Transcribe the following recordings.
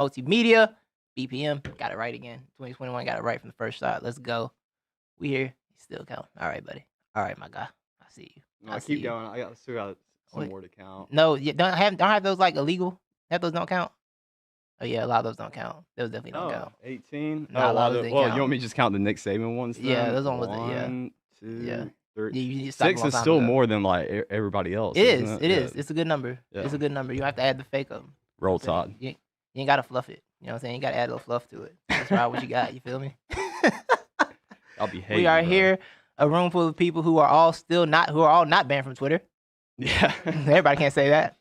Multimedia, BPM, got it right again. 2021 got it right from the first shot. Let's go. We here. Still count. All right, buddy. All right, my guy. I see you. No, I keep going. I still got some more to count. No, you don't have those like illegal. Have those don't count. Oh yeah, a lot of those don't count. Those definitely don't count. 18. No, a lot of those didn't count. You want me to just count the Nick Saban ones? Then? Yeah, those ones. One, two, three. 6 is still more than like everybody else. It is. It is. It's a good number. Yeah. It's a good number. You have to add the fake up. Roll Tide. You ain't gotta fluff it. You know what I'm saying? You gotta add a little fluff to it. That's right. What you got? You feel me? I'll be hating. We are here, a room full of people who are all not banned from Twitter. Yeah. Everybody can't say that.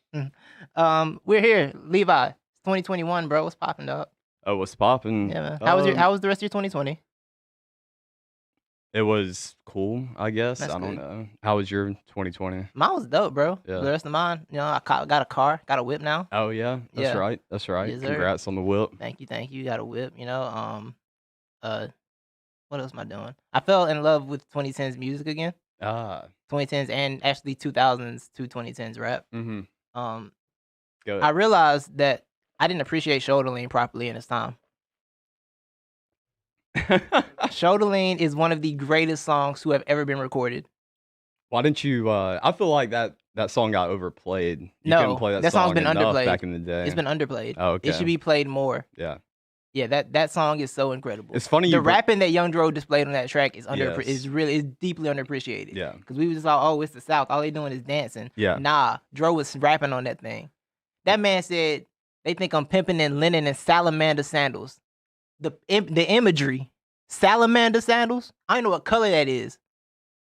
We're here, Levi. 2021, bro. What's popping, dog? Oh, what's popping? Yeah, man. How was the rest of your 2020? It was cool, I guess. That's I don't good. know. How was your 2020? Mine was dope, bro. Yeah. The rest of mine, I got a car, got a whip now. Oh yeah, that's right. That's right. Yes, sir. Congrats on the whip. Thank you. Got a whip. What else am I doing? I fell in love with 2010s music again. 2010s and actually 2000s to 2010s rap. Mm-hmm. I realized that I didn't appreciate Shoulder Lean properly in its time. Shoulder Lean is one of the greatest songs to have ever been recorded. Why didn't you? I feel like that song got overplayed. You no, couldn't play that song song's been enough underplayed back in the day. It's been underplayed. Oh, okay. It should be played more. Yeah. Yeah, that song is so incredible. It's funny. The rapping that Young Dro displayed on that track is Yes. is deeply underappreciated. Yeah. Because we was just like, oh, it's the South. All they doing is dancing. Yeah. Nah, Dro was rapping on that thing. That man said they think I'm pimping in linen and salamander sandals. The imagery, salamander sandals. I don't know what color that is,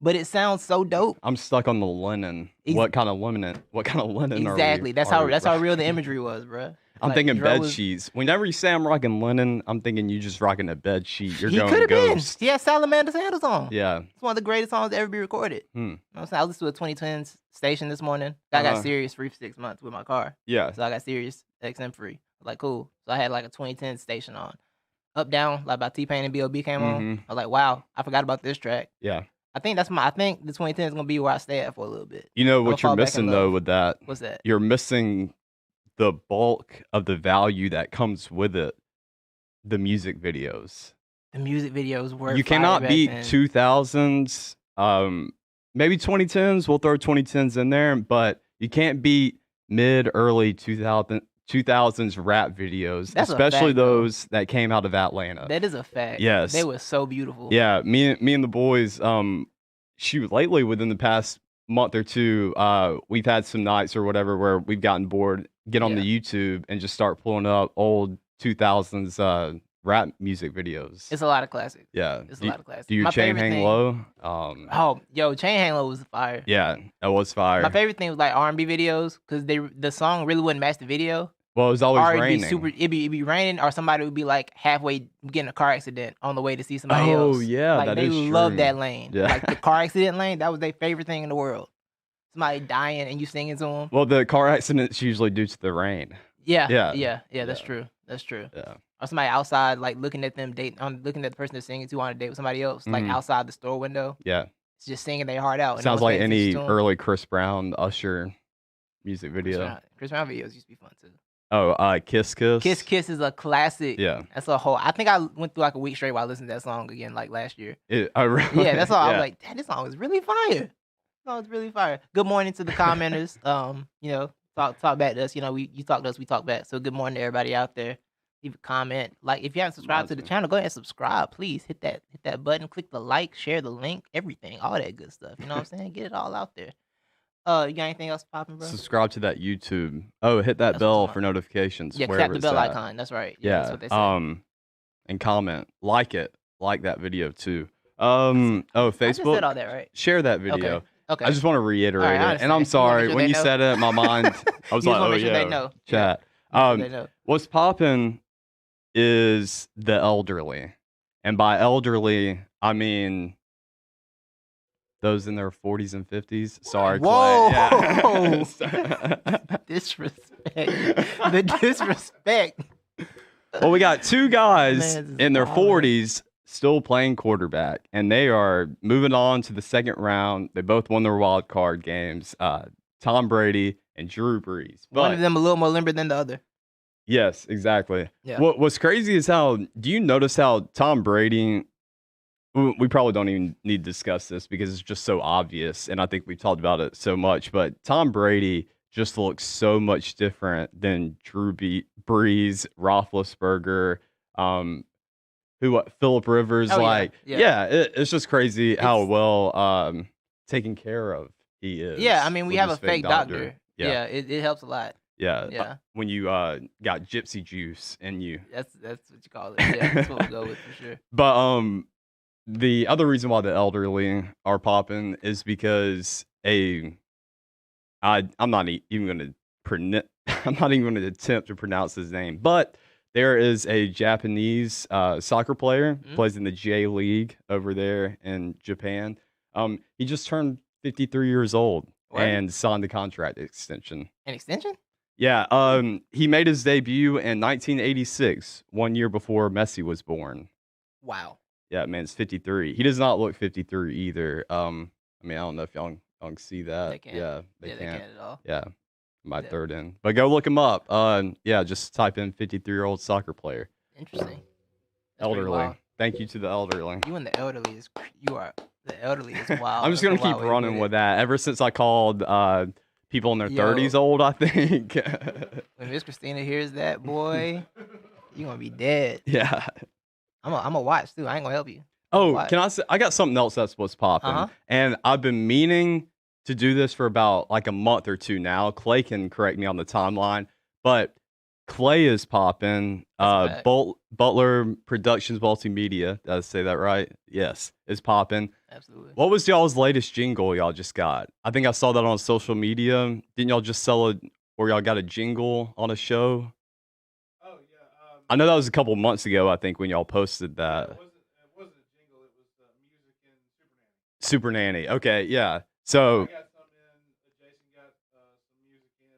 but it sounds so dope. I'm stuck on the linen. What kind of linen? What kind of linen? Exactly. That's how real the imagery was, bro. I'm thinking bed sheets. Whenever you say I'm rocking linen, I'm thinking you just rocking a bed sheet. You're he going could have been. Ghost. He had salamander sandals on. Yeah. It's one of the greatest songs to ever be recorded. You know what I'm saying? I listened to a 2010s station this morning. I got Sirius free for 6 months with my car. Yeah. So I got Sirius XM free. I was like, cool. So I had like a 2010 station on. Up Down, like by T-Pain and B.O.B. came on. I was like, wow, I forgot about this track. Yeah. I think the 2010 is gonna be where I stay at for a little bit. You know what you're missing though with that? What's that? You're missing the bulk of the value that comes with it. The music videos. The music videos were. You cannot beat 2000s. Maybe 2010s. We'll throw 2010s in there, but you can't beat early 2000s rap videos, especially those that came out of Atlanta. That is a fact. Yes, they were so beautiful. Yeah, me and the boys. Shoot, lately within the past month or two, we've had some nights or whatever where we've gotten bored, get on the YouTube and just start pulling up old 2000s rap music videos. It's a lot of classics. Yeah, it's a lot of classics. Do your Chain Hang Low? Chain Hang Low was fire. Yeah, that was fire. My favorite thing was like R&B videos because the song really wouldn't match the video. Well, it was always raining. It'd be raining, or somebody would be like halfway getting a car accident on the way to see somebody else. Oh yeah, like they love that lane. Yeah. Like the car accident lane, that was their favorite thing in the world. Somebody dying and you singing to them. Well, the car accidents usually due to the rain. Yeah. That's true. That's true. Yeah. Or somebody outside, like looking at them looking at the person they're singing to on a date with somebody else, like outside the store window. Yeah. It's just singing their heart out. Sounds like any early Chris Brown, Usher music video. Chris Brown videos used to be fun too. Oh, Kiss Kiss. Kiss Kiss is a classic. Yeah. That's a whole. I think I went through like a week straight while listening to that song again, like last year. Really? Yeah, that's all. I was like, damn, this song is really fire. This song is really fire. Good morning to the commenters. Talk back to us. You talk to us, we talk back. So good morning to everybody out there. Leave a comment. Like, if you haven't subscribed to the channel, go ahead and subscribe. Please hit that button, click the like, share the link, everything, all that good stuff. You know what I'm saying? Get it all out there. You got anything else popping, bro? Subscribe to that YouTube. Oh, hit that bell for notifications. Yeah, tap the bell icon. That's right. Yeah. That's what they say. And comment. Like that video too. Facebook. I just said all that, right? Share that video. Okay. I just want to reiterate it. And I'm sorry when you said it, my mind. I was like, oh yeah. Chat. What's popping is the elderly, and by elderly I mean those in their 40s and 50s. Sorry, whoa. Clay. Yeah. Disrespect. The disrespect. Well, we got two guys in their 40s still playing quarterback, and they are moving on to the second round. They both won their wild card games. Tom Brady and Drew Brees. One of them a little more limber than the other. Yes, exactly. Yeah. What's crazy is do you notice how Tom Brady, we probably don't even need to discuss this because it's just so obvious, and I think we've talked about it so much, but Tom Brady just looks so much different than Drew Brees, Roethlisberger, Phillip Rivers, it's just crazy how well taken care of he is. Yeah, I mean, we have a fake doctor. Yeah, it helps a lot. Yeah. When you got gypsy juice in you. That's what you call it. Yeah, that's what we go with for sure. But the other reason why the elderly are popping is because I'm not even going to attempt to pronounce his name, but there is a Japanese soccer player plays in the J League over there in Japan. He just turned 53 years old and signed the contract extension. An extension? Yeah. He made his debut in 1986, 1 year before Messi was born. Wow. Yeah, man, it's 53. He does not look 53 either. I mean, I don't know if y'all can see that. They can't. Yeah, they can't at all. Yeah. My third in. But go look him up. Just type in 53-year-old soccer player. Interesting. That's elderly. Thank you to the elderly. You and the elderly is wild. I'm just going to keep running with that. Ever since I called people in their 30s old, I think. When Miss Christina hears that, boy, you're going to be dead. Yeah. I'm going to watch, too. I ain't going to help you. Can I say, I got something else that's what's popping. And I've been meaning to do this for about like a month or two now. Clay can correct me on the timeline, but Clay is popping. Butler Productions Multimedia, did I say that right? Yes, is popping. Absolutely. What was y'all's latest jingle y'all just got? I think I saw that on social media. Didn't y'all just sell it, or y'all got a jingle on a show? Oh, yeah. I know that was a couple months ago, I think, when y'all posted that. Yeah, it wasn't a jingle. It was music in Super Nanny. Super Nanny. Okay, yeah. So I got some in. Jason got some music in,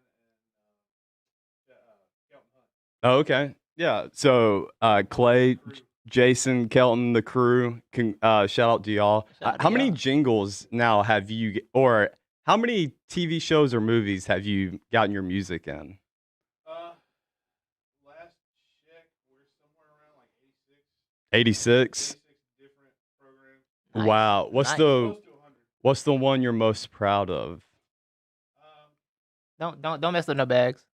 and Kelton Hunt. Oh, okay. Yeah. So Clay, Jason, Kelton, the crew, shout out to y'all. How many jingles now have you, or how many TV shows or movies have you gotten your music in? Last check, we're somewhere around like 86. 86? 86 different programs. Wow. What's the one you're most proud of? Don't mess up no bags.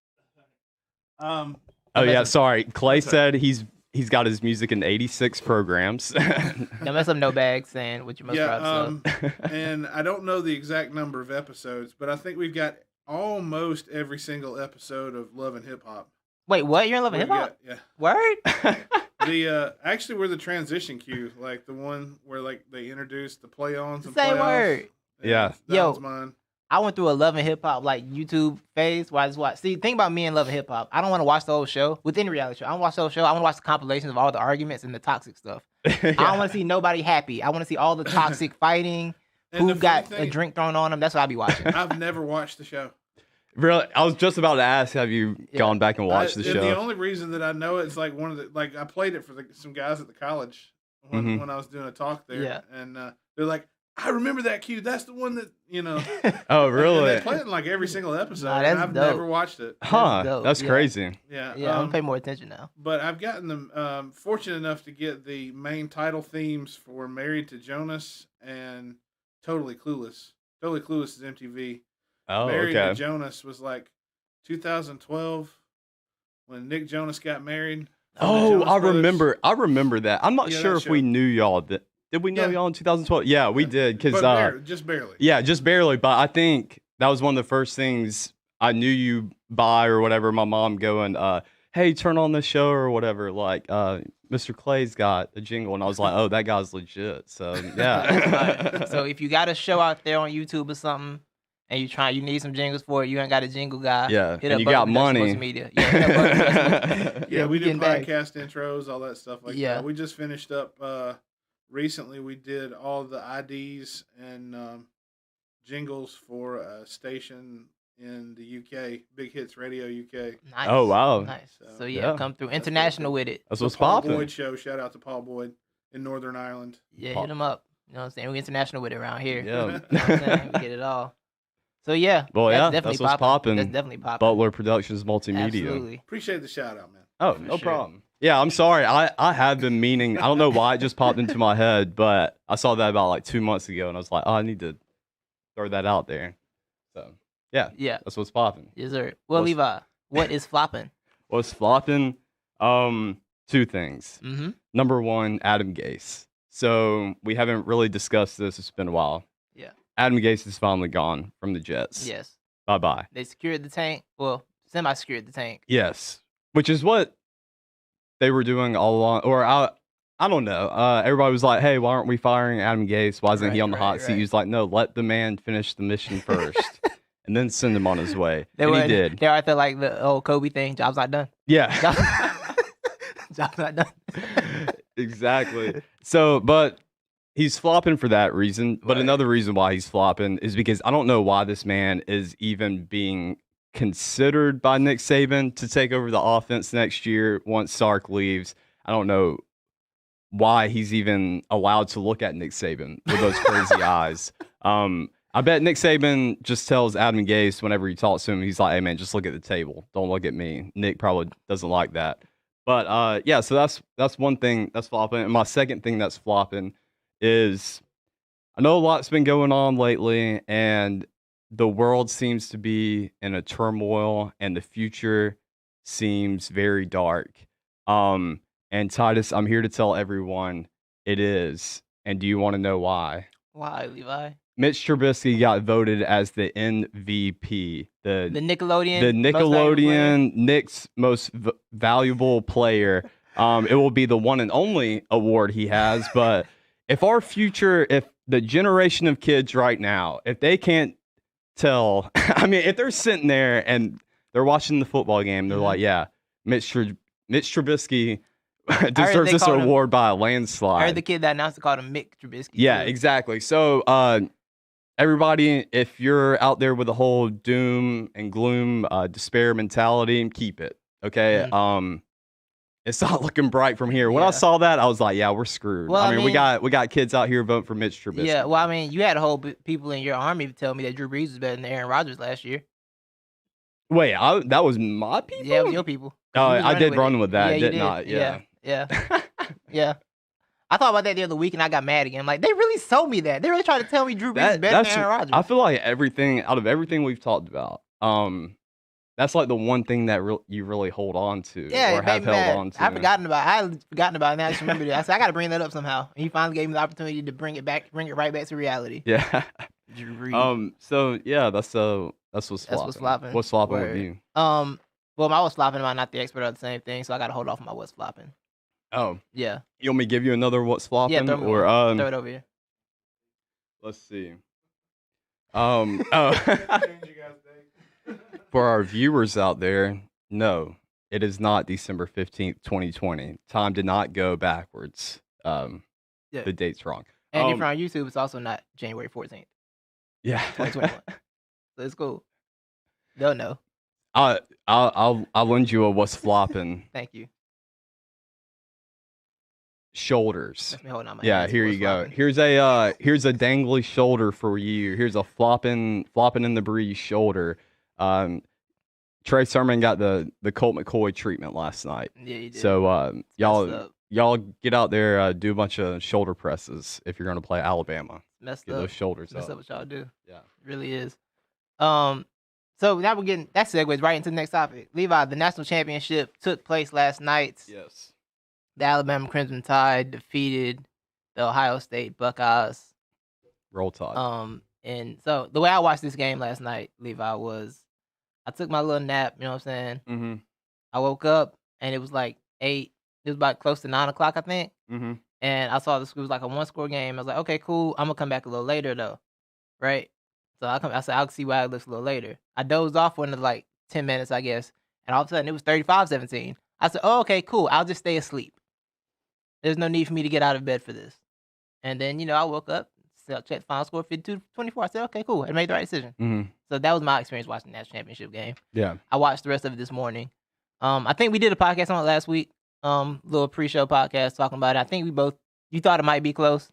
Sorry. Clay said he's got his music in 86 programs. Don't mess up no bags saying what you're most proud of. And I don't know the exact number of episodes, but I think we've got almost every single episode of Love and Hip Hop. Wait, what? You're in Love and Hip Hop? Yeah. Word? Actually, we're the transition cue, like the one where like they introduced the play-ons and Say playoffs. word. Yeah. That was mine. I went through a Love and Hip Hop like YouTube phase where I just watch. See, think about me and Love and Hip Hop. I don't want to watch the whole show. With any reality show, I don't watch the whole show. I want to watch the compilations of all the arguments and the toxic stuff. I don't want to see nobody happy. I want to see all the toxic fighting. Who got a drink thrown on them? That's what I be watching. I've never watched the show. Really? I was just about to ask, have you gone back and watched the show? The only reason that I know it's like one of the, like I played it for some guys at the college when I was doing a talk there. Yeah. And they're like, I remember that cue. That's the one that, Oh, really? They play it in like every single episode. Nah, I've never watched it. Huh. That's crazy. Yeah. Yeah, I'm going to pay more attention now. But I've gotten them fortunate enough to get the main title themes for Married to Jonas and Totally Clueless. Totally Clueless is MTV. Oh, Married okay. to Jonas was like 2012 when Nick Jonas got married. Oh, I remember that. I'm not sure if we knew y'all. Did we know y'all in 2012? Yeah, we did. Just barely. Yeah, just barely. But I think that was one of the first things I knew you by or whatever. My mom going, hey, turn on the show or whatever. Like, Mr. Clay's got a jingle. And I was like, oh, that guy's legit. So, yeah. So if you got a show out there on YouTube or something, and you need some jingles for it, you ain't got a jingle guy. Yeah, hit and you got money. Media. Yeah, we do podcast intros, all that stuff like that. We just finished up recently. We did all the IDs and jingles for a station in the UK, Big Hits Radio UK. Nice. Oh, wow. Nice. So, come through international with it. That's what's popping. Paul Boyd show. Shout out to Paul Boyd in Northern Ireland. Yeah, hit him up. You know what I'm saying? We're international with it around here. Yeah. You know what I'm saying? We get it all. So yeah. Well, that's what's popping. That's definitely popping. Butler Productions Multimedia. Absolutely. Appreciate the shout out, man. Oh, no problem. Yeah, I'm sorry. I have been meaning. I don't know why it just popped into my head, but I saw that about like 2 months ago, and I was like, oh, I need to throw that out there. So yeah, that's what's popping. Yes, sir. Well, Levi, what is flopping? What's flopping? 2 things. Mm-hmm. Number one, Adam Gase. So we haven't really discussed this. It's been a while. Yeah. Adam Gase is finally gone from the Jets. Yes. Bye-bye. They secured the tank. Well, semi-secured the tank. Yes. Which is what they were doing all along. Or I don't know. Everybody was like, hey, why aren't we firing Adam Gase? Why isn't he on the hot seat? He was like, no, let the man finish the mission first. And then send him on his way. He did. They're out there like the old Kobe thing. Job's not done. Yeah. Job's not done. Exactly. So, but he's flopping for that reason. But another reason why he's flopping is because I don't know why this man is even being considered by Nick Saban to take over the offense next year once Sark leaves. I don't know why he's even allowed to look at Nick Saban with those crazy eyes. I bet Nick Saban just tells Adam Gase whenever he talks to him, he's like, hey, man, just look at the table. Don't look at me. Nick probably doesn't like that. But, yeah, so that's one thing that's flopping. And my second thing that's flopping is I know a lot's been going on lately, and the world seems to be in a turmoil, and the future seems very dark. And, Titus, I'm here to tell everyone it is. And do you want to know why? Why, Levi? Mitch Trubisky got voted as the MVP, the Nickelodeon Nick's most valuable player. It will be the one and only award he has. But if the generation of kids right now, if they can't tell, I mean, if they're sitting there and they're watching the football game, they're like, yeah, Mitch Trubisky deserves this award by a landslide. I heard the kid that announced it called him Mick Trubisky. Yeah, exactly. So, everybody, if you're out there with a whole doom and gloom, despair mentality, keep it. Okay. Mm-hmm. It's not looking bright from here. When I saw that, I was like, yeah, we're screwed. Well, I mean, we got kids out here voting for Mitch Trubisky. Yeah. Well, I mean, you had a whole people in your army tell me that Drew Brees was better than Aaron Rodgers last year. Wait, that was my people? Yeah, it was your people. Oh, I did run with that, didn't I? Yeah. Yeah. I thought about that the other week, and I got mad again. I'm like, they really sold me that. They really tried to tell me Drew Brees is better than Aaron Rodgers. I feel like out of everything we've talked about, that's like the one thing that you really hold on to or have held on to. I had forgotten about it. Now I just remembered it. I said, I got to bring that up somehow. And he finally gave me the opportunity to bring it right back to reality. Yeah. Drew Brees. So, yeah, that's what's flopping. What's flopping. What's flopping with you? Well, my what's flopping and I'm not the expert on the same thing, so I got to hold off on my what's flopping. Oh. Yeah. You want me to give you another what's flopping? Yeah, throw it over here. Let's see. For our viewers out there, no, it is not December 15th, 2020. Time did not go backwards. The date's wrong. And if you're on YouTube, it's also not January 14th. Yeah. 2021. So it's cool. They'll know. I'll lend you a what's flopping. Thank you. Shoulders. That's me holding on my yeah, hands. Here you go. Flopping. Here's a dangly shoulder for you. Here's a flopping in the breeze shoulder. Trey Sermon got the Colt McCoy treatment last night. Yeah, he did. So y'all get out there, do a bunch of shoulder presses if you're going to play Alabama. Messed get up. Those shoulders Messed up what y'all do. Yeah, it really is. So now that segues right into the next topic. Levi, the national championship took place last night. Yes. The Alabama Crimson Tide defeated the Ohio State Buckeyes. Roll Tide. And so the way I watched this game last night, Levi, was I took my little nap, you know what I'm saying? Mm-hmm. I woke up and it was like 8, it was about close to 9 o'clock, I think. Mm-hmm. And I saw it was like a 1-score game. I was like, okay, cool. I'm going to come back a little later though. Right? So I said, I'll see why it looks a little later. I dozed off for another like 10 minutes, I guess. And all of a sudden it was 35-17. I said, oh, okay, cool. I'll just stay asleep. There's no need for me to get out of bed for this. And then, I woke up, checked the final score, 52-24. I said, okay, cool. I made the right decision. Mm-hmm. So that was my experience watching the national championship game. Yeah. I watched the rest of it this morning. I think we did a podcast on it last week, little pre-show podcast talking about it. I think you thought it might be close.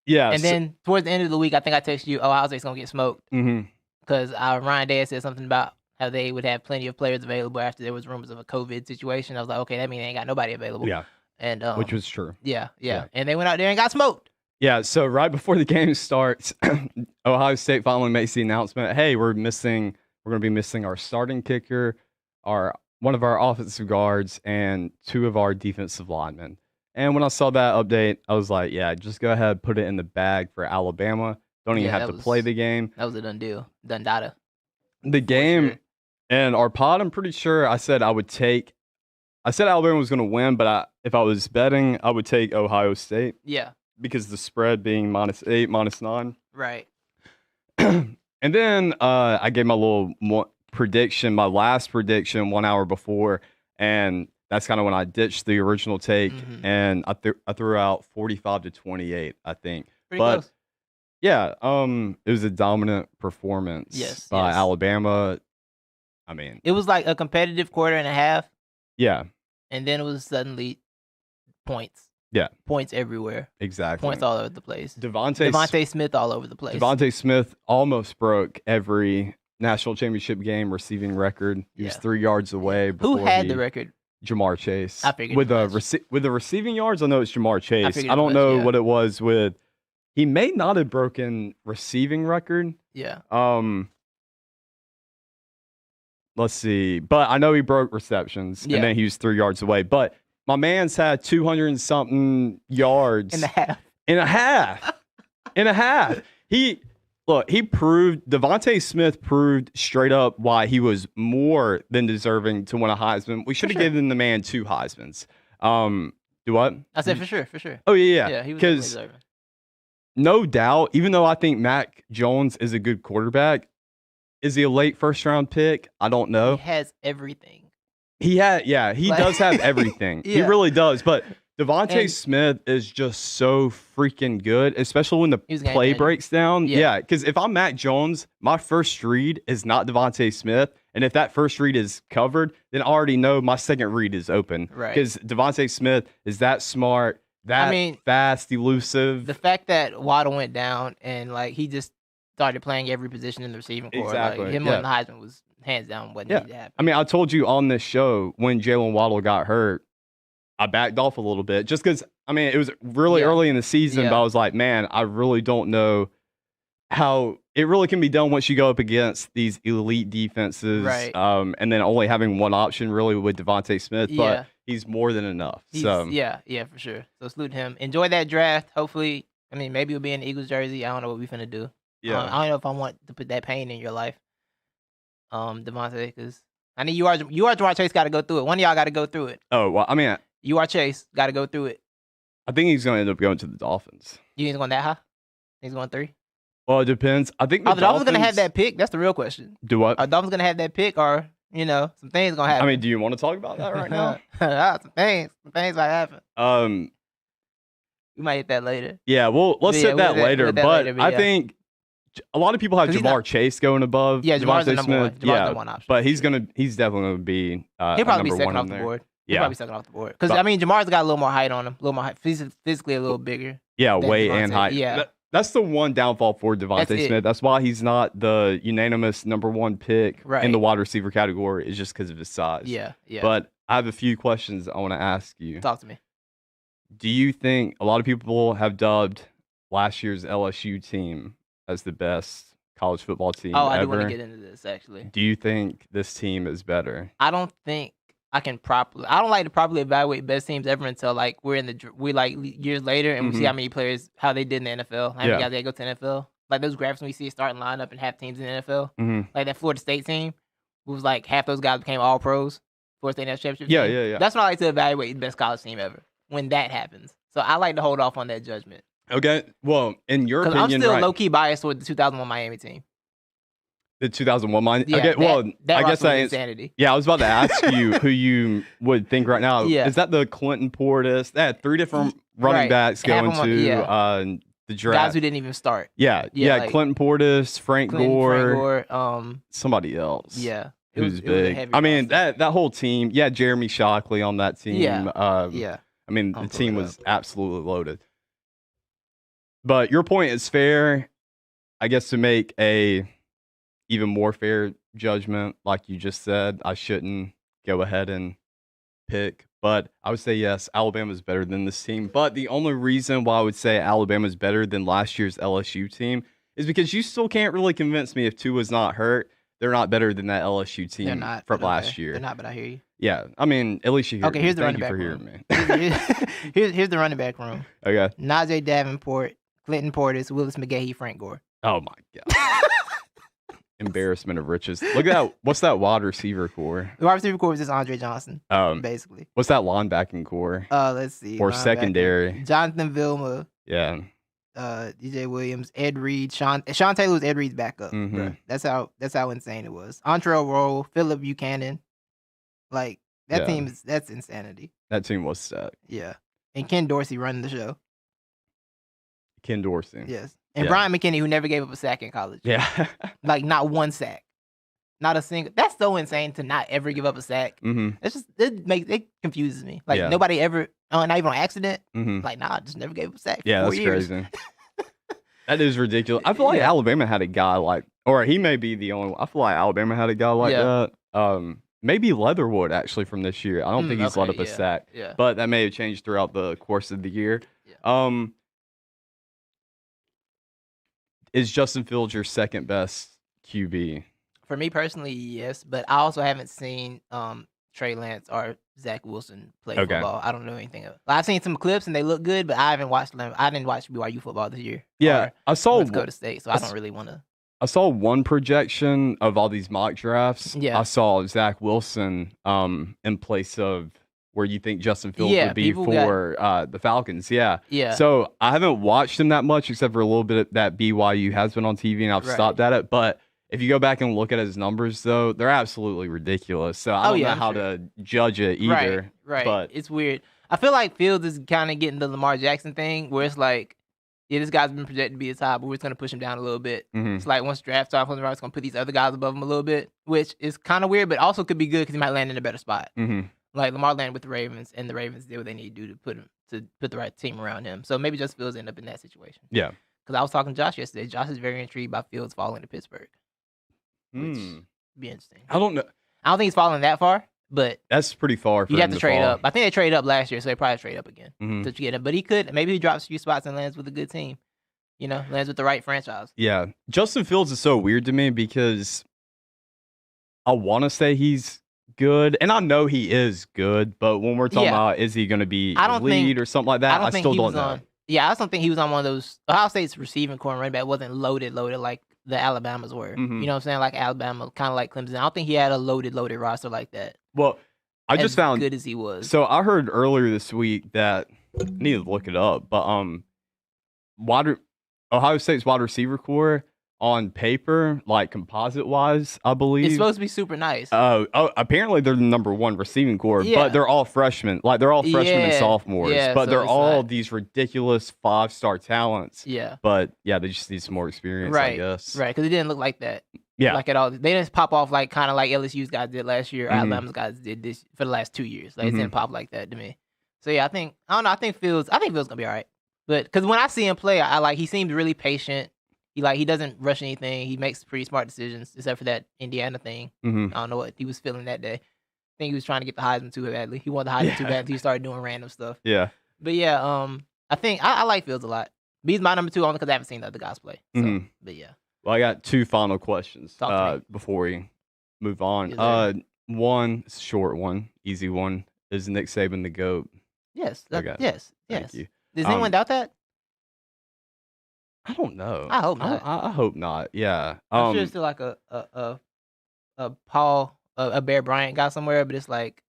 Yeah. And then towards the end of the week, I think I texted you, Ohio State's going to get smoked. Mm-hmm. because Ryan Day said something about how they would have plenty of players available after there was rumors of a COVID situation. I was like, okay, that means they ain't got nobody available. Yeah, and which was true. Yeah, and they went out there and got smoked. Yeah, so right before the game starts, Ohio State finally makes the announcement, hey, we're going to be missing our starting kicker, one of our offensive guards, and 2 of our defensive linemen. And when I saw that update, I was like, yeah, just go ahead, put it in the bag for Alabama. Don't even have to play the game. That was a done deal. Done data. The game and our pod, I'm pretty sure I said Alabama was going to win, but if I was betting, I would take Ohio State. Yeah. Because the spread being -8, -9. Right. And then I gave my little prediction, my last prediction 1 hour before, and that's kind of when I ditched the original take, and I threw out 45-28, I think. Pretty close. Yeah, it was a dominant performance by Alabama. I mean, it was like a competitive quarter and a half. Yeah. And then it was suddenly points. Yeah. Points everywhere. Exactly. Points all over the place. Devontae Smith all over the place. Devontae Smith almost broke every national championship game receiving record. He was 3 yards away. Who had the record? Jamar Chase. I figured with the receiving yards, I know it's Jamar Chase. I don't know what it was with. He may not have broken receiving record. Yeah. Let's see. But I know he broke receptions, and then he was 3 yards away. But my man's had 200 and something yards. In a half. Devontae Smith proved straight up why he was more than deserving to win a Heisman. We should have given the man 2 Heismans. Do what? I said for sure. Oh, yeah. Yeah, he was deserving. No doubt, even though I think Mac Jones is a good quarterback, is he a late first-round pick? I don't know. He has everything. He does have everything. He really does. But Devontae Smith is just so freaking good, especially when the play breaks down. Yeah, because if I'm Mac Jones, my first read is not Devontae Smith. And if that first read is covered, then I already know my second read is open. Right. Because Devontae Smith is that smart, fast, elusive. The fact that Waddle went down and he just started playing every position in the receiving corps. Exactly. Him winning the Heisman was hands down what needed to happen. I mean, I told you on this show when Jalen Waddle got hurt, I backed off a little bit just because, it was really early in the season, but I was like, man, I really don't know how it really can be done once you go up against these elite defenses. Right. And then only having one option really with Devontae Smith, but he's more than enough. Yeah, for sure. So salute him. Enjoy that draft. Hopefully, maybe it'll be in the Eagles jersey. I don't know what we're finna do. Yeah. I don't know if I want to put that pain in your life, Devontae, because I mean, you are Jamar Chase got to go through it. One of y'all got to go through it. Oh, well, you are Chase got to go through it. I think he's going to end up going to the Dolphins. You think he's going that high? He's going 3? Well, it depends. I think the Dolphins going to have that pick. That's the real question. Do what? Are Dolphins going to have that pick, or some things going to happen? Do you want to talk about that right now? Some things might happen. We might hit that later. Yeah, well, let's hit that later. But I think a lot of people have Jamar Chase going above Jamar's Devontae Smith. Jamar's the one option. But he's definitely going to be he'll probably be second off the board. He'll probably be second off the board. Because, Jamar's got a little more height on him. A little more height. Physically a little bigger. Yeah, weight and height. Yeah. That's the one downfall for Devontae Smith. That's why he's not the unanimous number 1 pick in the wide receiver category. It's just because of his size. Yeah. But I have a few questions I want to ask you. Talk to me. Do you think a lot of people have dubbed last year's LSU team as the best college football team ever? I do want to get into this, actually. Do you think this team is better? I don't think I don't like to properly evaluate best teams ever until we're years later and we see how many players, how they did in the NFL. How many guys they go to the NFL. Like those graphics when we see a starting lineup and half teams in the NFL. Like that Florida State team was half those guys became all pros. Florida State National Championship team. Yeah. That's when I like to evaluate the best college team ever. When that happens. So I like to hold off on that judgment. Okay. Well, in your opinion, I'm still low-key biased with the 2001 Miami team. The 2001 Miami? Yeah, okay, I guess that insanity. Yeah, I was about to ask you who you would think right now. Yeah. Is that the Clinton Portis? They had 3 different running backs going to the draft. Guys who didn't even start. Yeah, Clinton Portis, Frank Gore, somebody else. Yeah. Who's big. That whole team, Jeremy Shockley on that team. Yeah. The team was absolutely loaded. But your point is fair, I guess, to make a even more fair judgment, like you just said, I shouldn't go ahead and pick. But I would say, yes, Alabama's better than this team. But the only reason why I would say Alabama's better than last year's LSU team is because you still can't really convince me if Tua's not hurt, they're not better than that LSU team from last year. They're not, but I hear you. Yeah, I mean, at least you hear me. Here's the Thank running you back for room. hearing me. here's the running back room. Okay. Najee Davenport, Clinton Portis, Willis McGahee, Frank Gore. Oh, my God. Embarrassment of riches. Look at that. What's that wide receiver core? The wide receiver core is just Andre Johnson, basically. What's that linebacking core? Let's see. Or secondary? Jonathan Vilma. Yeah. DJ Williams, Ed Reed, Sean Taylor was Ed Reed's backup. Mm-hmm. That's how insane it was. Entree Roll, Phillip Buchanan, like that team that's insanity. That team was set. Yeah, and Ken Dorsey running the show. Ken Dorsey, yes, and Brian McKinney, who never gave up a sack in college. Yeah, like not one sack, not a single. That's so insane to not ever give up a sack. Mm-hmm. It's just it confuses me. Like nobody ever. Not even on accident. Mm-hmm. Like, nah, just never gave up a sack. Yeah, that's crazy. That is ridiculous. I feel like Alabama had a guy like, or he may be the only one. I feel like Alabama had a guy like that. Maybe Leatherwood, actually, from this year. I don't think he's let up a sack. Yeah. But that may have changed throughout the course of the year. Yeah. Is Justin Fields your second best QB? For me personally, yes. But I also haven't seen Trey Lance or Zach Wilson play football. I don't know anything of it. I've seen some clips and they look good, but I haven't watched them. I didn't watch BYU football this year. Yeah, I saw Dakota State, so I don't really want to. I saw one projection of all these mock drafts. Yeah. I saw Zach Wilson in place of where you think Justin Fields would be for the Falcons. Yeah. Yeah. So I haven't watched him that much except for a little bit that BYU has been on TV, and I've stopped at it. But if you go back and look at his numbers, though, they're absolutely ridiculous. So I don't know how to judge it either. Right. But it's weird. I feel like Fields is kind of getting the Lamar Jackson thing where it's like, yeah, this guy's been projected to be a top, but we're just going to push him down a little bit. Mm-hmm. It's like once draft time comes around, it's going to put these other guys above him a little bit, which is kind of weird, but also could be good because he might land in a better spot. Mm-hmm. Like Lamar landed with the Ravens, and the Ravens did what they need to do to put the right team around him. So maybe Justin Fields end up in that situation. Yeah. Because I was talking to Josh yesterday. Josh is very intrigued by Fields falling to Pittsburgh. Which would be interesting. I don't know. I don't think he's falling that far, but that's pretty far for him you have to trade fall. up. I think they traded up last year, so they probably trade up again to get him. But he could. Maybe he drops a few spots and lands with a good team. You know, lands with the right franchise. Yeah. Justin Fields is so weird to me because I want to say he's good, and I know he is good, but when we're talking about is he going to be lead or something like that, I still don't know. I just don't think he was on one of those. Ohio State's receiving core and running back wasn't loaded like the Alabamas were. Mm-hmm. You know what I'm saying? Like Alabama, kind of like Clemson. I don't think he had a loaded roster like that. Well, I just found good as he was. So I heard earlier this week that I need to look it up, but Ohio State's wide receiver core on paper, like composite wise, I believe it's supposed to be super nice. Apparently they're the number one receiving core, but they're all freshmen. Like they're all freshmen and sophomores, but so they're all these ridiculous 5-star talents. Yeah, but they just need some more experience, I guess. Right, because it didn't look like that. Yeah, like at all. They didn't pop off like kind of like LSU's guys did last year. Alabama's guys did this for the last 2 years. Like it didn't pop like that to me. So yeah, I think Fields gonna be all right. But because when I see him play, I like he seems really patient. He doesn't rush anything. He makes pretty smart decisions, except for that Indiana thing. Mm-hmm. I don't know what he was feeling that day. I think he was trying to get the Heisman too badly. He wanted the Heisman too badly. He started doing random stuff. Yeah. But yeah, I think I like Fields a lot. But he's my number 2 only because I haven't seen the other guys play. So, but yeah. Well, I got 2 final questions before we move on. One, it's a short one, easy one. Is Nick Saban the GOAT? Yes. Okay. Yes. Thank you. Does anyone doubt that? I don't know. I hope not. I hope not. Yeah. I'm sure it's still like a Bear Bryant guy somewhere, but it's like,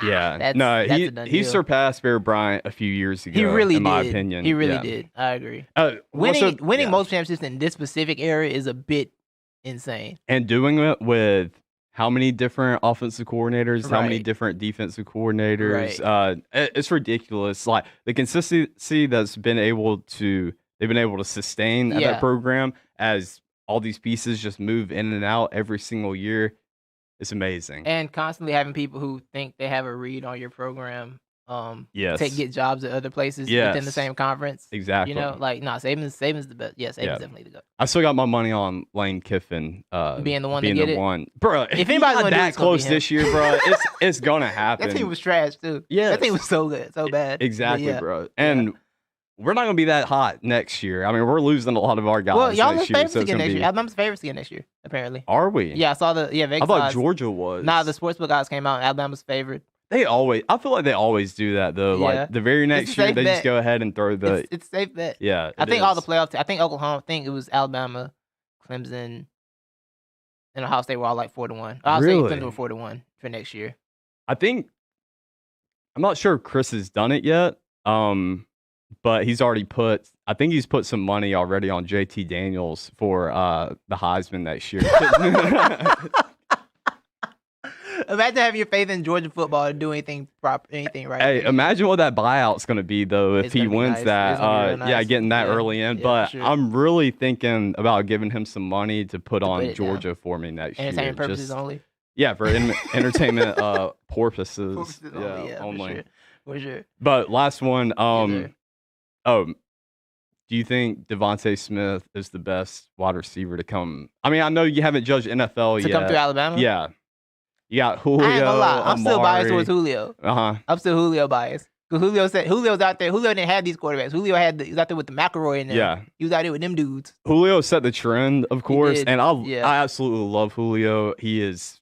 he surpassed Bear Bryant a few years ago. He really in my opinion. He really did. I agree. Winning most championships in this specific era is a bit insane. And doing it with how many different offensive coordinators, how many different defensive coordinators, it's ridiculous. Like the consistency they've been able to sustain at that program as all these pieces just move in and out every single year. It's amazing. And constantly having people who think they have a read on your program get jobs at other places within the same conference. Exactly. Saban's the best. Yeah, Saban's definitely the go. I still got my money on Lane Kiffin being the one to get it. Bro, if anybody's not that close this year, bro, it's gonna happen. That team was trash too. Yeah, that team was so good, so bad. Exactly, bro. And we're not gonna be that hot next year. I mean, we're losing a lot of our guys. Well, y'all are favorites again next year. Alabama's favorites again next year, apparently. Are we? Yeah, I saw the Vegas I thought odds. Georgia was. Nah, the sportsbook odds came out. Alabama's favored. I feel like they always do that though. Yeah. Like the very next year, they just go ahead and throw the. It's a safe bet. Yeah, I think all the playoffs. I think Oklahoma. I think it was Alabama, Clemson, and Ohio State were all like 4-1. Ohio State and Clemson were 4-1 for next year. I'm not sure if Chris has done it yet. But he's put some money already on JT Daniels for the Heisman next year. Imagine having your faith in Georgia football to do anything right. Hey, imagine what that buyout's going to be, though, if he wins that. Really nice. Getting that early in. But sure. I'm really thinking about giving him some money to put on Georgia for me next year. Entertainment purposes only? Yeah, for entertainment purposes. Only. For sure. But last one. Do you think Devontae Smith is the best wide receiver to come? I mean, I know you haven't judged NFL yet. To come through Alabama? Yeah. You got Julio. I ain't gonna lie. I'm still biased towards Julio. I'm still Julio biased. Because Julio's out there. Julio didn't have these quarterbacks. Julio he was out there with the McElroy in there. Yeah. He was out there with them dudes. Julio set the trend, of course. And I absolutely love Julio. He is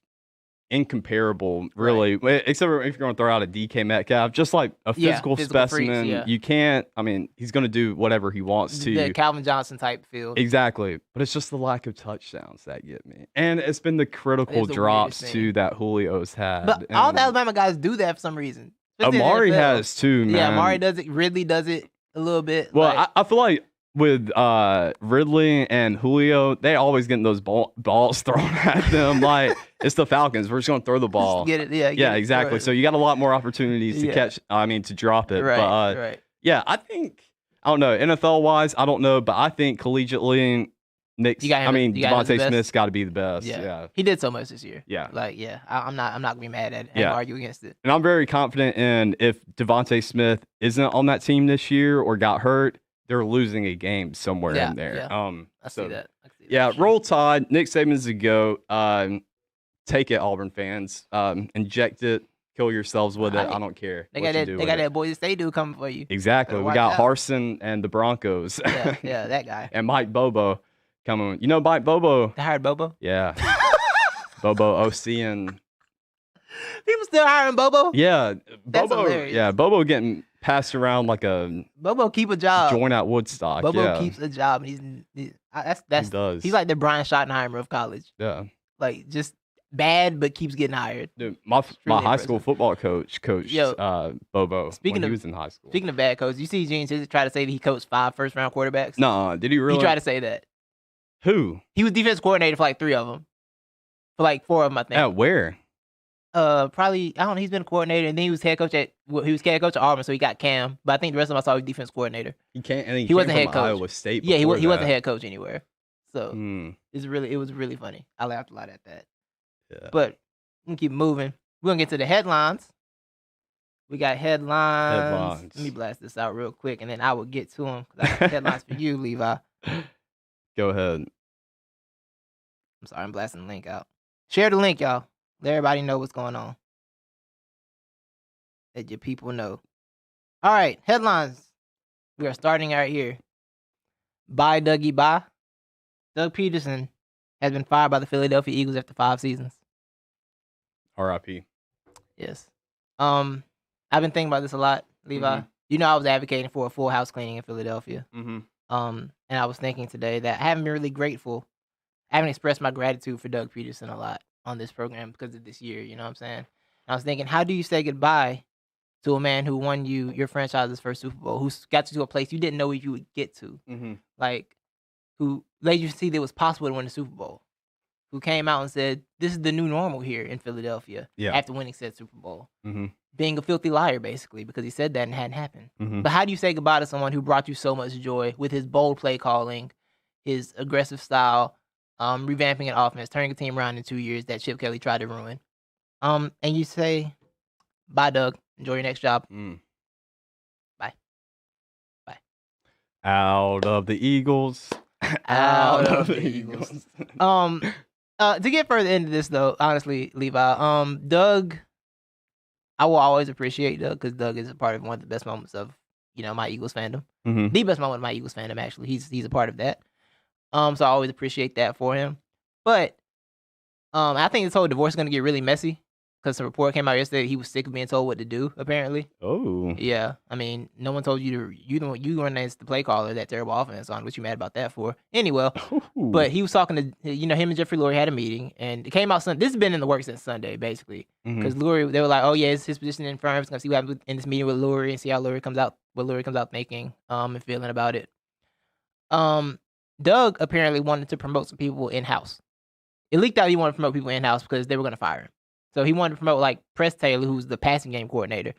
incomparable, really. Right. Except for if you're going to throw out a DK Metcalf, just like a physical specimen. Freaks, you can't. I mean, he's going to do whatever he wants to. The Calvin Johnson type field. Exactly, but it's just the lack of touchdowns that get me, and it's been the critical drops too that Julio's had. But all the Alabama guys do that for some reason. Amari has too, man. Yeah, Amari does it. Ridley does it a little bit. Well, I feel like with Ridley and Julio, they always getting those balls thrown at them. Like, it's the Falcons. We're just going to throw the ball. Get it. Yeah, exactly. So you got a lot more opportunities to catch. I mean, to drop it. Right, right. Yeah, I don't know. NFL-wise, I don't know. But I think collegiately, Devontae Smith's got to be the best. Yeah. He did so much this year. Yeah. I'm not going to be mad at it and argue against it. And I'm very confident in if Devontae Smith isn't on that team this year or got hurt, they're losing a game somewhere in there. Yeah. I see that. Roll Tide. Nick Saban's the GOAT. Take it, Auburn fans. Inject it. Kill yourselves with it. I don't care. They got that Boise State dude coming for you. Exactly. We got Harsin and the Broncos. Yeah, that guy. And Mike Bobo coming. You know Mike Bobo? They hired Bobo? Yeah. Bobo OC and... People still hiring Bobo? Yeah. That's hilarious. Yeah, Bobo getting passed around like a Bobo keep a job. Joint at Woodstock. Bobo keeps a job. He does. He's like the Brian Schottenheimer of college. Yeah. Like just bad but keeps getting hired. Dude, my high school football coach Bobo. He was in high school. Speaking of bad coaches, you see Gene Chizik try to say that he coached 5 first-round quarterbacks? No, did he really? He tried to say that. Who? He was defense coordinator for like 3 of them. For like 4 of them, I think. At where? Probably, I don't know, he's been a coordinator, and then he was head coach at Auburn, so he got Cam, but I think the rest of them I saw he was defense coordinator. He wasn't head coach. Iowa State. Yeah, he wasn't head coach anywhere. So it was really funny. I laughed a lot at that. Yeah. But we can keep moving. We're gonna get to the headlines. We got headlines. Let me blast this out real quick, and then I will get to them. I got headlines for you, Levi. Go ahead. I'm sorry, I'm blasting the link out. Share the link, y'all. Let everybody know what's going on. Let your people know. All right, headlines. We are starting right here. Bye, Dougie, bye. Doug Peterson has been fired by the Philadelphia Eagles after 5 seasons. R.I.P. Yes. I've been thinking about this a lot, Levi. Mm-hmm. You know, I was advocating for a full house cleaning in Philadelphia. Mm-hmm. And I was thinking today that I haven't been really grateful. I haven't expressed my gratitude for Doug Peterson a lot on this program because of this year, you know what I'm saying? And I was thinking, how do you say goodbye to a man who won you your franchise's first Super Bowl, who got you to a place you didn't know you would get to, like, who let you see that it was possible to win the Super Bowl, who came out and said, this is the new normal here in Philadelphia after winning said Super Bowl. Being a filthy liar, basically, because he said that and it hadn't happened. But how do you say goodbye to someone who brought you so much joy with his bold play calling, his aggressive style, revamping an offense, turning a team around in 2 years that Chip Kelly tried to ruin? And you say, bye, Doug. Enjoy your next job. Bye. Out of the Eagles. Out of the Eagles. To get further into this though, honestly, Levi, Doug, I will always appreciate Doug because Doug is a part of one of the best moments of my Eagles fandom. The best moment of my Eagles fandom, actually. He's a part of that. So I always appreciate that for him. But I think this whole divorce is gonna get really messy because some report came out yesterday he was sick of being told what to do. Apparently. Oh. Yeah. I mean, no one told you to. You weren't as the play caller that terrible offense on. What you mad about that for? Anyway, but he was talking to him and Jeffrey Lurie had a meeting and it came out Sunday. This has been in the works since Sunday basically because Lurie they were like, oh yeah, it's his position in firm. It's gonna see what happens in this meeting with Lurie and see how Lurie comes out. What Lurie comes out thinking and feeling about it. Doug apparently wanted to promote some people in house. It leaked out he wanted to promote people in house because they were gonna fire him. So he wanted to promote like Press Taylor, who's the passing game coordinator.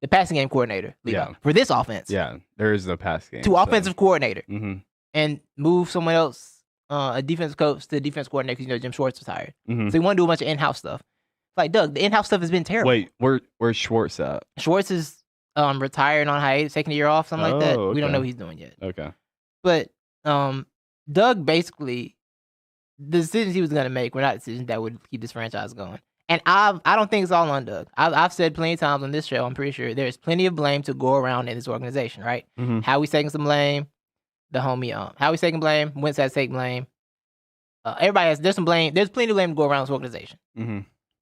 The passing game coordinator, for this offense. Yeah, there is no pass game. To offensive coordinator. And move someone else, a defensive coach to defense coordinator because Jim Schwartz was hired. So he wanted to do a bunch of in-house stuff. Like, Doug, the in-house stuff has been terrible. Wait, where's Schwartz at? Schwartz is retired on hiatus, taking a year off, something like that. Okay. We don't know what he's doing yet. Okay. But Doug basically, the decisions he was going to make were not decisions that would keep this franchise going. And I don't think it's all on Doug. I've said plenty of times on this show, I'm pretty sure, there's plenty of blame to go around in this organization, right? Howie's taking some blame. The homie, Howie's taking blame. Wentz has to take blame. Everybody has, there's some blame. There's plenty of blame to go around this organization.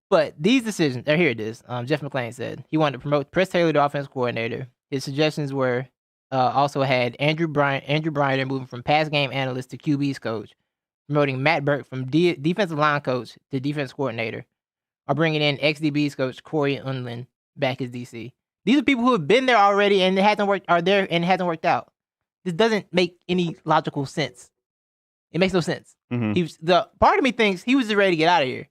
But these decisions, here it is. Jeff McClain said he wanted to promote Press Taylor to offensive coordinator. His suggestions were also had Andrew Bryant moving from pass game analyst to QB's coach, promoting Matt Burke from defensive line coach to defense coordinator, or bringing in ex-DB's coach Corey Unlin back as DC. These are people who have been there already and it hasn't worked. Are there and it hasn't worked out. This doesn't make any logical sense. It makes no sense. The part of me thinks he was just ready to get out of here.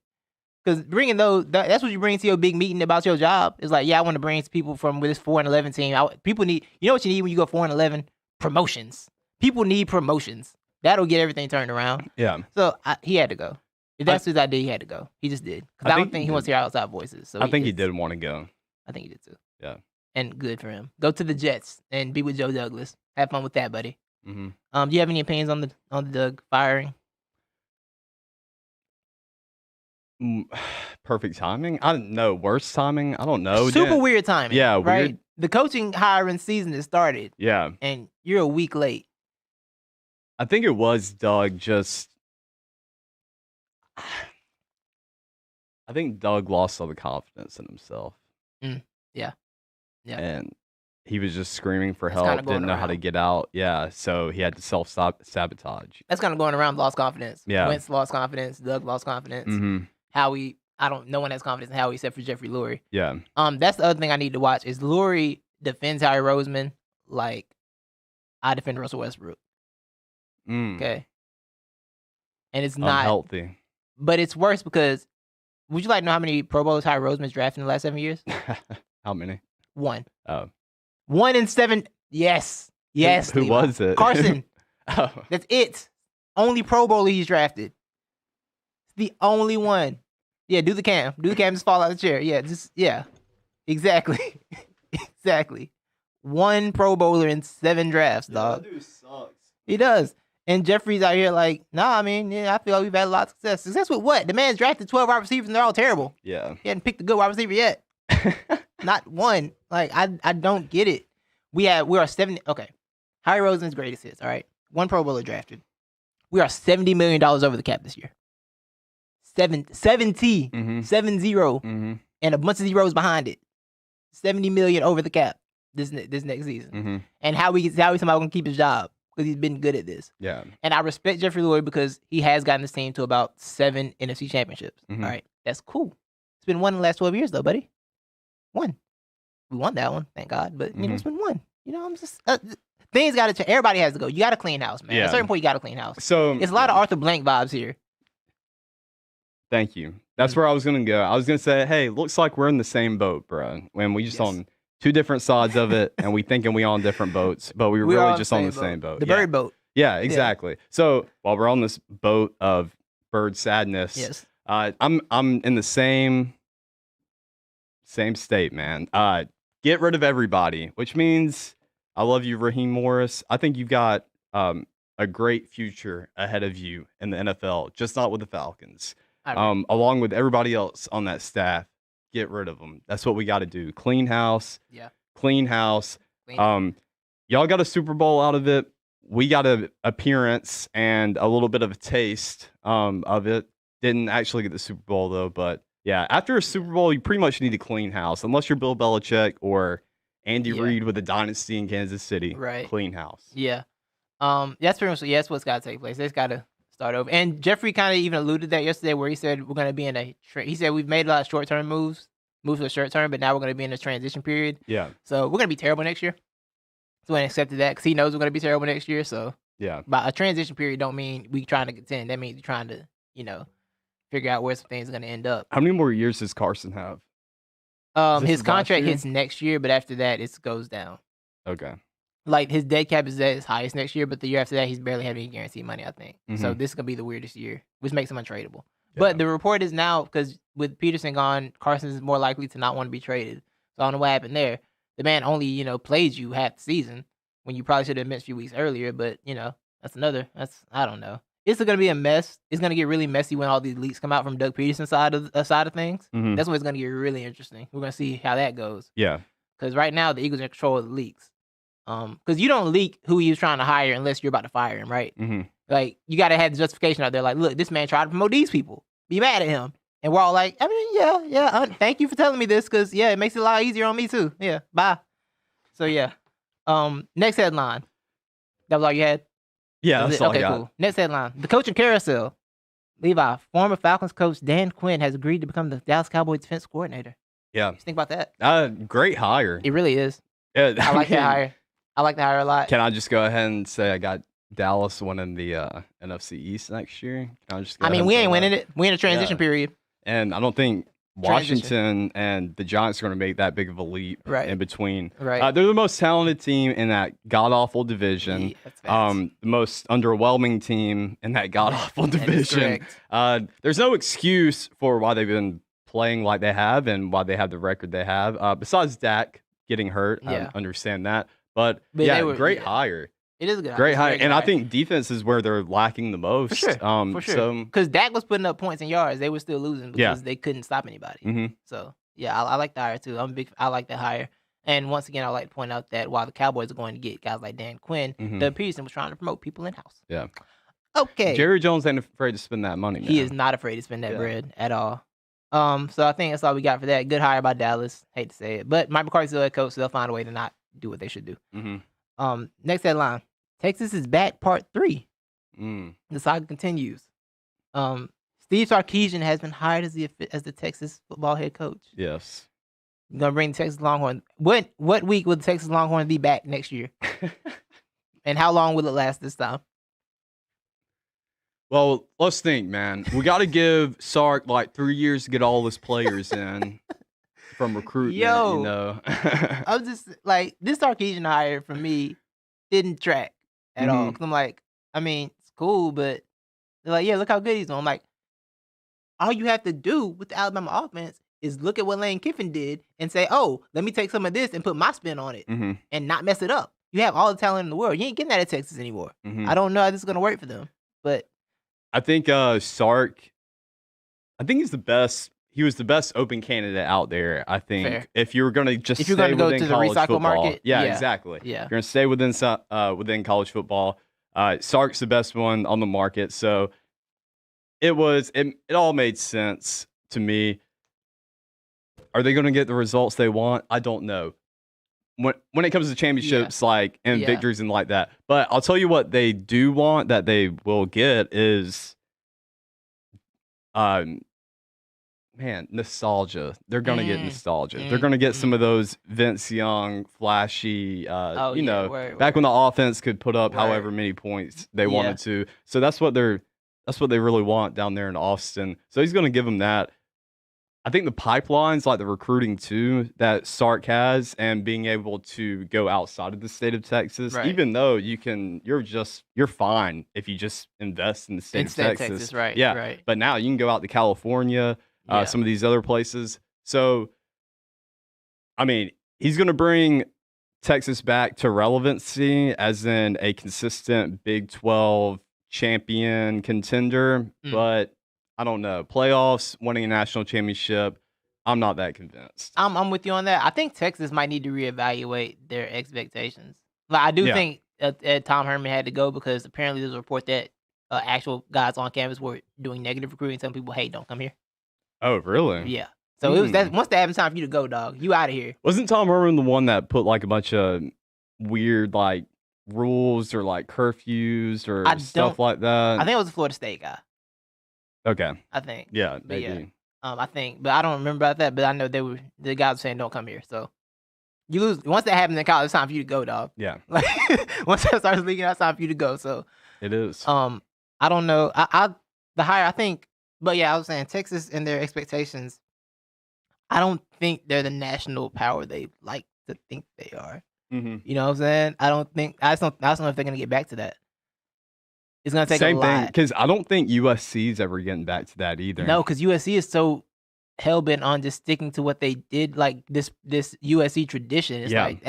Because bringing that's what you bring to your big meeting about your job. It's like, yeah, I want to bring people from this 4-11 team. People need, you know what you need when you go 4-11? Promotions. People need promotions. That'll get everything turned around. Yeah. So he had to go. If that's his idea, he had to go. He just did. Because I don't think he wants to hear outside voices. So I think he did want to go. I think he did too. Yeah. And good for him. Go to the Jets and be with Joe Douglas. Have fun with that, buddy. Do you have any opinions on the Doug firing? Perfect timing? I don't know. Worst timing? I don't know. Super weird timing. Yeah, right? weird. The coaching hiring season has started. Yeah. And you're a week late. I think it was Doug just... I think Doug lost all the confidence in himself. Yeah. And he was just screaming for help, didn't know how to get out. Yeah, so he had to self-sabotage. That's kind of going around, lost confidence. Yeah. Wentz lost confidence. Doug lost confidence. Howie, no one has confidence in Howie except for Jeffrey Lurie. Yeah. That's the other thing I need to watch is Lurie defends Howie Roseman like I defend Russell Westbrook. Okay. And it's not healthy. But it's worse because would you like to know how many Pro Bowlers Howie Roseman's drafted in the last 7 years? How many? 1. Oh. 1 in 7. Yes. Who was it? Carson. Oh. That's it. Only Pro Bowler he's drafted. The only one. Yeah, do the cam. Just fall out of the chair. Yeah, exactly. Exactly. 1 Pro Bowler in 7 drafts, dog. That dude sucks. He does. And Jeffrey's out here like, I feel like we've had a lot of success. Success with what? The man's drafted 12 wide receivers and they're all terrible. Yeah. He hadn't picked a good wide receiver yet. Not one. Like, I don't get it. We are 70. Okay. Howie Roseman's greatest hits, all right? 1 Pro Bowler drafted. We are $70 million over the cap this year. 70. 70. And a bunch of zeros behind it. $70 million over the cap this next season. And Howie somehow going to keep his job because he's been good at this. Yeah. And I respect Jeffrey Lurie because he has gotten this team to about 7 NFC championships. All right. That's cool. It's been 1 in the last 12 years, though, buddy. 1. We won that one, thank God. But, it's been 1. I'm just... things got to change. Everybody has to go. You got to clean house, man. At a certain point, you got to clean house. So it's a lot of Arthur Blank vibes here. Thank you. That's where I was going to go. I was going to say, hey, looks like we're in the same boat, bro. When we just on 2 different sides of it, and we thinking we on different boats, but we're really just on the same boat. The bird boat. Yeah, exactly. Yeah. So while we're on this boat of bird sadness, I'm in the same Same state, man. Get rid of everybody, which means I love you, Raheem Morris. I think you've got a great future ahead of you in the NFL, just not with the Falcons. Along with everybody else on that staff, get rid of them. That's what we got to do. Clean house. Yeah. Clean house. Y'all got a Super Bowl out of it. We got an appearance and a little bit of a taste of it. Didn't actually get the Super Bowl, though. But, yeah, after a Super Bowl, you pretty much need to clean house. Unless you're Bill Belichick or Andy Reid with a dynasty in Kansas City. Right. Clean house. Yeah. That's pretty much, that's what's got to take place. It's got to start over. And Jeffrey kind of even alluded that yesterday where he said we're going to be in he said we've made a lot of short-term moves to the short term, but now we're going to be in a transition period. Yeah. So we're going to be terrible next year. So I accepted that because he knows we're going to be terrible next year. So yeah, but a transition period don't mean we trying to contend. That means you're trying to, figure out where some things are going to end up. How many more years does Carson have? His contract hits next year, but after that, it goes down. Okay. Like his dead cap is at his highest next year, but the year after that, he's barely having any guaranteed money, I think. Mm-hmm. So this is going to be the weirdest year, which makes him untradeable. Yeah. But the report is now, because with Peterson gone, Carson is more likely to not want to be traded. So I don't know what happened there. The man only, played you half the season when you probably should have missed a few weeks earlier. But, I don't know. It's going to be a mess. It's going to get really messy when all these leaks come out from Doug Peterson's side of things. Mm-hmm. That's when it's going to get really interesting. We're going to see how that goes. Yeah. Because right now, the Eagles are in control of the leaks. Because you don't leak who he was trying to hire unless you're about to fire him, right? Mm-hmm. Like, you got to have the justification out there. Like, look, this man tried to promote these people. Be mad at him. And we're all like, thank you for telling me this because, it makes it a lot easier on me too. Yeah, bye. So, next headline. That was all you had? Yeah, that's all I got. Cool. Next headline. The coaching carousel. Levi, former Falcons coach Dan Quinn has agreed to become the Dallas Cowboys defense coordinator. Yeah. What you think about that? Great hire. It really is. Yeah, I like that hire. I like the hire a lot. Can I just go ahead and say I got Dallas winning the NFC East next year? We ain't winning it. We're in a transition period. And I don't think Washington and the Giants are going to make that big of a leap in between. Right. They're the most talented team in that god-awful division. The most underwhelming team in that god-awful division. There's no excuse for why they've been playing like they have and why they have the record they have. Besides Dak getting hurt, I understand that. But great hire. It is a good great hire. And I think defense is where they're lacking the most. For sure. Because Dak was putting up points and yards. They were still losing because they couldn't stop anybody. Mm-hmm. So, I like the hire, too. I like the hire. And once again, I like to point out that while the Cowboys are going to get guys like Dan Quinn, Doug Peterson was trying to promote people in-house. Yeah. Okay. Jerry Jones ain't afraid to spend that money, man. He is not afraid to spend that bread at all. So I think that's all we got for that. Good hire by Dallas. Hate to say it. But Mike McCarthy's still head coach, so they'll find a way to not do what they should do. Mm-hmm. Next headline. Texas is back, part 3. The saga continues. Steve Sarkisian has been hired as the Texas football head coach. Yes. You're going to bring the Texas Longhorns. What week will the Texas Longhorns be back next year? And how long will it last this time? Well, let's think, man. We got to give Sark like 3 years to get all his players in from recruitment. I'm just like, this Sarkisian hire for me didn't track at all. Because I'm like, it's cool, but they're like, look how good he's doing. I'm like, all you have to do with the Alabama offense is look at what Lane Kiffin did and say, oh, let me take some of this and put my spin on it and not mess it up. You have all the talent in the world. You ain't getting that at Texas anymore. I don't know how this is going to work for them, but I think Sark, he's the best. He was the best open candidate out there, I think. Fair. If you were going to just if you're stay go within to the college recycle football. market. Yeah, exactly. Yeah. If you're going to stay within college football, Sark's the best one on the market. So it all made sense to me. Are they going to get the results they want? I don't know. When it comes to championships and victories and like that. But I'll tell you what they do want that they will get is nostalgia. They're going to get nostalgia. They're going to get some of those Vince Young, flashy, back when the offense could put up however many points they wanted to. So that's what they really want down there in Austin. So he's going to give them that. I think the pipelines, like the recruiting too, that Sark has, and being able to go outside of the state of Texas, even though you're fine if you just invest in the state of Texas. Right? Yeah. Right. But now you can go out to California, some of these other places. So I mean, he's going to bring Texas back to relevancy as in a consistent Big 12 champion contender, but I don't know. Playoffs, winning a national championship, I'm not that convinced. I'm with you on that. I think Texas might need to reevaluate their expectations. Like I do think Tom Herman had to go because apparently there's a report that actual guys on campus were doing negative recruiting. Some people, hey, don't come here. Oh, really? Yeah. So it was that once they have time for you to go, dog, you out of here. Wasn't Tom Herman the one that put like a bunch of weird like rules or like curfews or stuff like that? I think it was a Florida State guy. Okay. I think. Yeah, but maybe. Yeah. I think, but I don't remember about that. But I know the guys were saying don't come here. So you lose once that happens in college. It's time for you to go, dog. Yeah. Like once that starts leaking out, it's time for you to go. So it is. I don't know. The higher I think, but yeah, I was saying Texas and their expectations. I don't think they're the national power they like to think they are. Mm-hmm. You know what I'm saying? I just don't know if they're gonna get back to that. It's gonna take Same a lot. thing because I don't think USC is ever getting back to that either. No, because USC is so hell bent on just sticking to what they did, like this USC tradition. It's like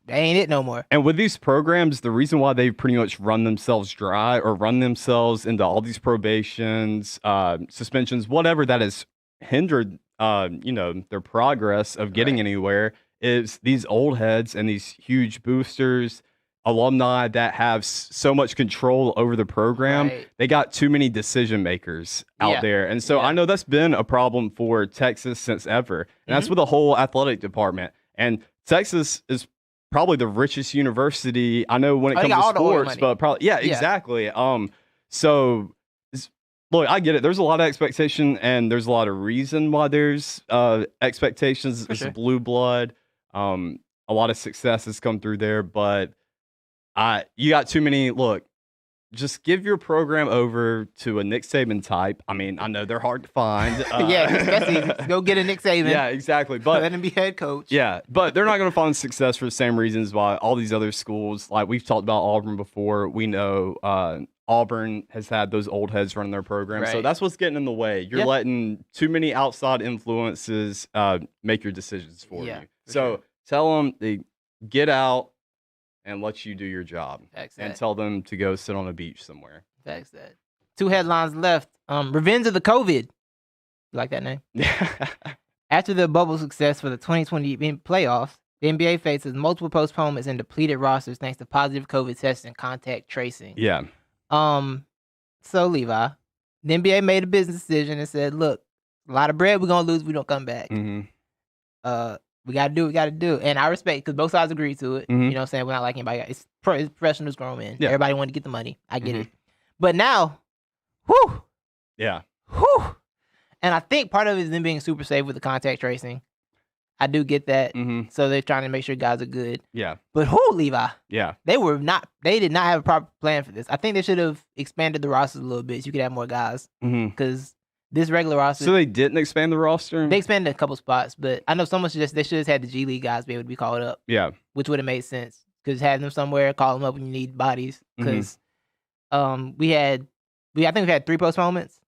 they ain't it no more. And with these programs, the reason why they pretty much run themselves dry or run themselves into all these probations, suspensions, whatever that has hindered, their progress of getting anywhere is these old heads and these huge boosters. Alumni that have so much control over the program, they got too many decision makers out there. And so I know that's been a problem for Texas since ever. And that's with the whole athletic department. And Texas is probably the richest university, I know when it comes to sports, but probably, exactly. So look, I get it. There's a lot of expectation and there's a lot of reason why there's expectations. It's blue blood. A lot of success has come through there, but you got too many. Look, just give your program over to a Nick Saban type. I mean, I know they're hard to find. That's easy. Go get a Nick Saban. Yeah, exactly. But let him be head coach. Yeah, but they're not going to find success for the same reasons why all these other schools, like we've talked about Auburn before. We know Auburn has had those old heads running their program. So that's what's getting in the way. You're letting too many outside influences make your decisions for you. So tell them to get out and let you do your job. And tell them to go sit on a beach somewhere. Facts that. 2 headlines left. Revenge of the COVID. You like that name? Yeah. After the bubble success for the 2020 playoffs, the NBA faces multiple postponements and depleted rosters thanks to positive COVID tests and contact tracing. Yeah. So Levi, the NBA made a business decision and said, look, a lot of bread we're going to lose if we don't come back. Mm-hmm. We got to do what we got to do. And I respect because both sides agree to it. Mm-hmm. You know what I'm saying? We're not like anybody. It's professionals, grown men. Yeah. Everybody wanted to get the money. I get it. But now, whew. Yeah. Whew. And I think part of it is them being super safe with the contact tracing. I do get that. Mm-hmm. So they're trying to make sure guys are good. Yeah. But Levi? Yeah. They did not have a proper plan for this. I think they should have expanded the rosters a little bit so you could have more guys. Because this regular roster. So they didn't expand the roster? They expanded a couple spots, but I know someone they should have had the G League guys be able to be called up. Yeah. Which would have made sense. Because having them somewhere, call them up when you need bodies. Because we had 3 postponements.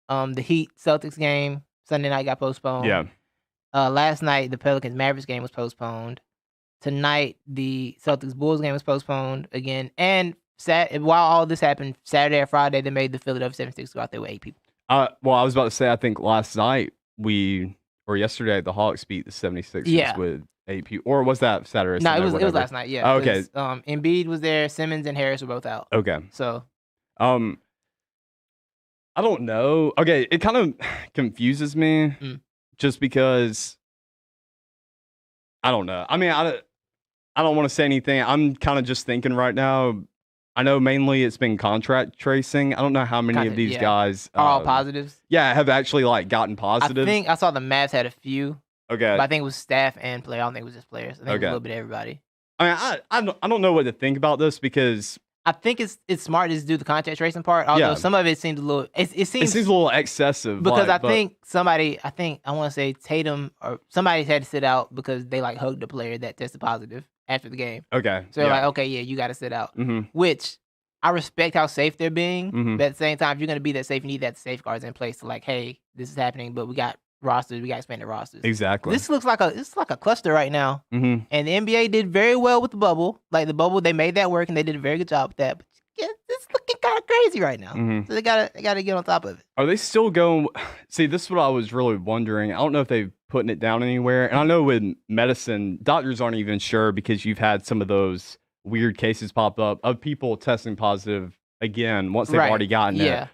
The Heat Celtics game Sunday night got postponed. Yeah. Last night the Pelicans Mavericks game was postponed. Tonight the Celtics Bulls game was postponed again. And while all this happened, Saturday or Friday they made the Philadelphia 76ers go out there with 8 people. Well, I was about to say, I think last night yesterday the Hawks beat the 76ers with 8 people. Or was that Saturday? No, Sunday, it was last night. Yeah. Oh, okay. Embiid was there. Simmons and Harris were both out. Okay. So. I don't know. Okay, it kind of confuses me, just because I don't know. I mean, I don't want to say anything. I'm kind of just thinking right now. I know mainly it's been contract tracing. I don't know how many of these guys are all positives. Yeah, have actually gotten positive. I think I saw the Mavs had a few. Okay, but I think it was staff and player. I don't think it was just players. I think it was a little bit of everybody. I mean, I don't know what to think about this because I think it's smart to just do the contact tracing part. Although some of it seems a little, it seems a little excessive. Because I want to say Tatum or somebody had to sit out because they hugged the player that tested positive after the game. Okay. So they're okay, you got to sit out. Which I respect how safe they're being. But at the same time, if you're going to be that safe, you need that safeguards in place to hey, this is happening, but we got rosters. We got expanded rosters. Exactly. This looks like a cluster right now. And the NBA did very well with the bubble. Like the bubble, they made that work and they did a very good job with that. But it's looking kind of crazy right now. So they gotta get on top of it. Are they still going? See, this is what I was really wondering. I don't know if they're putting it down anywhere. And I know with medicine, doctors aren't even sure because you've had some of those weird cases pop up of people testing positive again once they've already gotten it.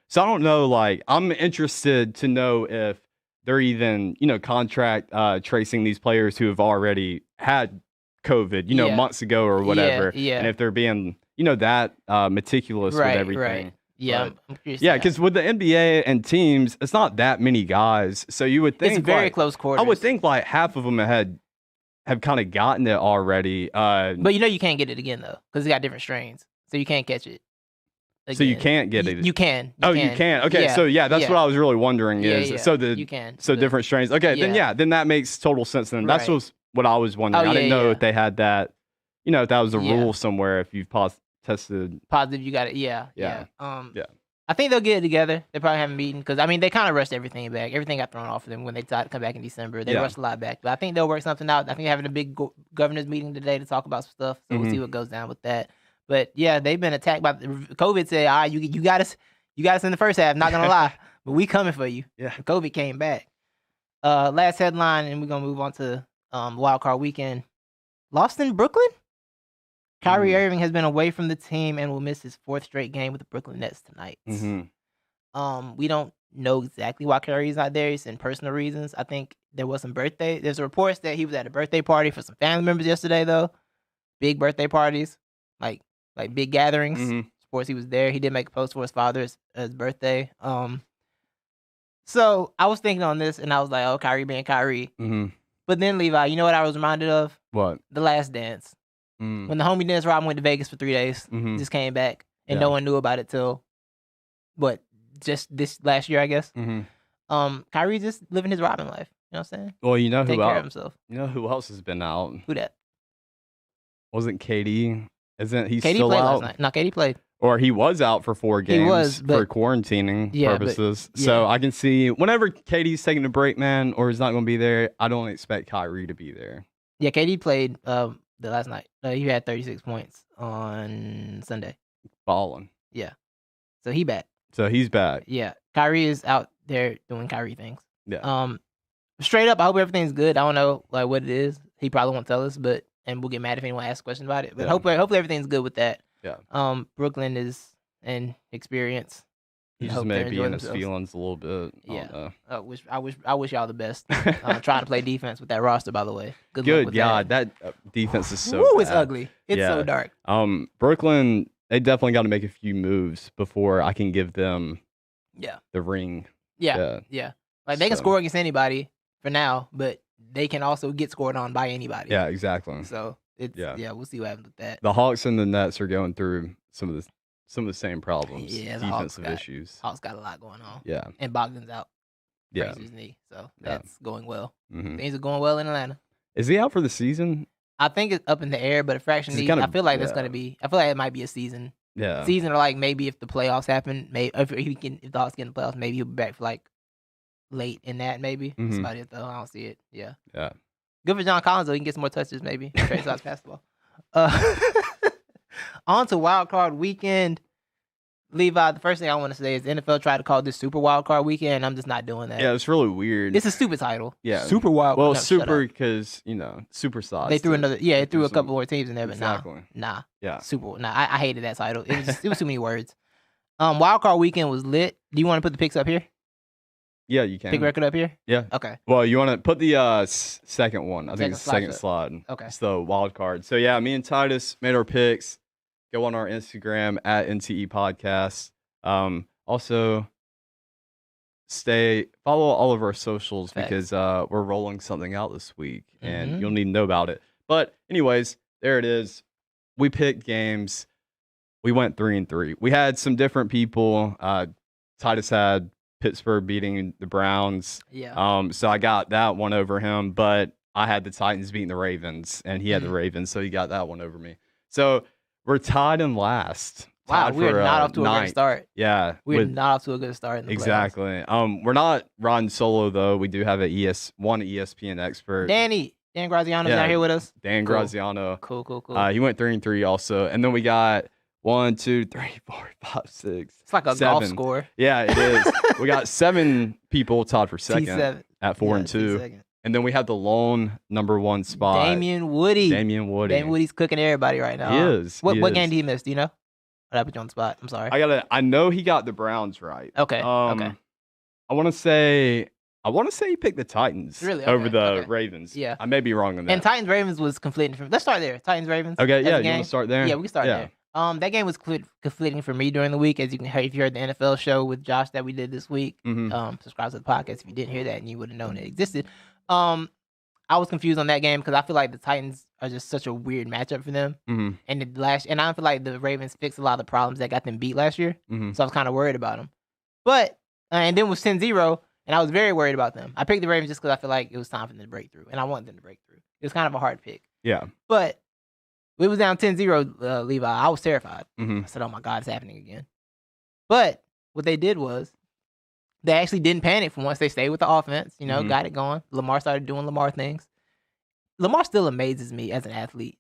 So I don't know. Like, I'm interested to know if they're even, contract tracing these players who have already had COVID, months ago or whatever. And if they're being, that meticulous with everything. Right. Yeah, I'm curious. Yeah, because with the NBA and teams, it's not that many guys. So you would think it's very close quarters. I would think like half of them have kind of gotten it already. But you can't get it again though, because they got different strains, so you can't catch it. Again. So you can't get it. You can. You can. Okay, so that's what I was really wondering is you can. Different strains. Okay, then that makes total sense. Then that's what I was wondering. I didn't know if they had that. If that was a rule somewhere. If you've tested positive, you got it. Yeah. I think they'll get it together. They probably have a meeting because they kind of rushed everything back. Everything got thrown off of them when they tried to come back in December. They rushed a lot back, but I think they'll work something out. I think they're having a big governors meeting today to talk about some stuff. So we'll see what goes down with that. But yeah, they've been attacked by COVID. Said, "All right, you got us in the first half." Not gonna lie, but we coming for you. Yeah, COVID came back. Last headline, and we're gonna move on to Wildcard Weekend. Lost in Brooklyn. Kyrie Irving has been away from the team and will miss his 4th straight game with the Brooklyn Nets tonight. We don't know exactly why Kyrie's not there. It's in personal reasons. I think there was some birthday. There's reports that he was at a birthday party for some family members yesterday, though. Big birthday parties, like big gatherings. Sports, he was there. He did make a post for his father's birthday. So I was thinking on this, and I was like, "Oh, Kyrie being Kyrie." But then Levi, you know what I was reminded of? What? The Last Dance. When the homie Dennis Rodman went to Vegas for 3 days, just came back, and no one knew about it till just this last year, I guess. Kyrie just living his Rodman life. You know what I'm saying? Well, Take who care else? of himself. You know who else has been out? Who that? Wasn't KD? Isn't he KD still played out? last night. No, KD played. Or he was out for 4 games for quarantining purposes. So I can see whenever KD's taking a break, man, or he's not going to be there, I don't expect Kyrie to be there. Yeah, KD played the last night. He had 36 points on Sunday. Balling. Yeah. So he back. So he's back. Yeah. Kyrie is out there doing Kyrie things. Yeah. Straight up, I hope everything's good. I don't know what it is. He probably won't tell us, and we'll get mad if anyone asks questions about it. But hopefully everything's good with that. Yeah. Brooklyn is an experience. He just may be in his feelings a little bit. Yeah. I wish y'all the best. Trying to play defense with that roster, by the way. Good luck with God, that defense is so bad. It's It's ugly. It's so dark. Brooklyn, they definitely got to make a few moves before I can give them the ring. Yeah. Like they can score against anybody for now, but they can also get scored on by anybody. Yeah, exactly. So we'll see what happens with that. The Hawks and the Nets are going through some of the same problems. Yeah, defensive issues. Hawks got a lot going on. Yeah. And Bogdan's out. Yeah. His knee. So that's going well. Things are going well in Atlanta. Is he out for the season? I think it's up in the air, but a fraction knee. I feel like that's gonna be. I feel like it might be a season. Yeah. Season, or like maybe if the playoffs happen, maybe if the Hawks get in the playoffs, maybe he'll be back for like late in that. Maybe that's about it though. I don't see it. Yeah. Yeah. Good for John Collins though. He can get some more touches maybe. Trade size basketball. On to Wild Card Weekend. Levi, the first thing I want to say is the NFL tried to call this Super Wild Card Weekend, and I'm just not doing that. Yeah, it's really weird. It's a stupid title. Yeah. Super Wild. Well, super because, super size. They threw another. Yeah, they threw a couple more teams in there, but exactly. Nah. Yeah. Super. Nah, I hated that title. It was too many words. Wild Card Weekend was lit. Do you want to put the picks up here? Yeah, you can. Pick record up here? Yeah. Okay. Well, you want to put the second one. I think it's the second slide. Okay. It's the wild card. So, yeah, me and Titus made our picks. Go on our Instagram at NTE Podcast. Also, follow all of our socials because we're rolling something out this week, and you'll need to know about it. But anyways, there it is. We picked games. We went 3-3. We had some different people. Titus had Pittsburgh beating the Browns. Yeah. So I got that one over him, but I had the Titans beating the Ravens, and he had the Ravens, so he got that one over me. So we're tied in last, Wow, we're not off to a good start. Yeah. We're not off to a good start in the playoffs. We're not riding solo, though. We do have one ESPN expert. Dan Graziano's out here with us. Dan Graziano. Cool. He went 3-3 also. And then we got 1, 2, 3, 4, 5, 6. It's like a golf score. Yeah, it is. We got 7 people tied for second T7. at 4 and 2. And then we have the lone number 1 spot. Damien Woody. Damien Woody's cooking everybody right now. He is. What game did he miss? Do you know? I put you on the spot. I'm sorry. I know he got the Browns right. Okay. I want to say he picked the Titans over the Ravens. Yeah. I may be wrong on that. And Titans Ravens was conflicting. Let's start there. Titans Ravens. Okay. Yeah. You want to start there? Yeah, we can start there. That game was conflicting for me during the week, as you can hear if you heard the NFL show with Josh that we did this week. Subscribe to the podcast if you didn't hear that and you would have known it existed. I was confused on that game because I feel like the Titans are just such a weird matchup for them. And I feel like the Ravens fixed a lot of the problems that got them beat last year. So I was kind of worried about them. But and then with 10-0, and I was very worried about them. I picked the Ravens just because I feel like it was time for them to break through, and I wanted them to break through. It was kind of a hard pick. Yeah. But we was down 10-0, Levi. I was terrified. I said, oh my God, it's happening again. But what they did was they actually didn't panic for once they stayed with the offense, got it going. Lamar started doing Lamar things. Lamar still amazes me as an athlete.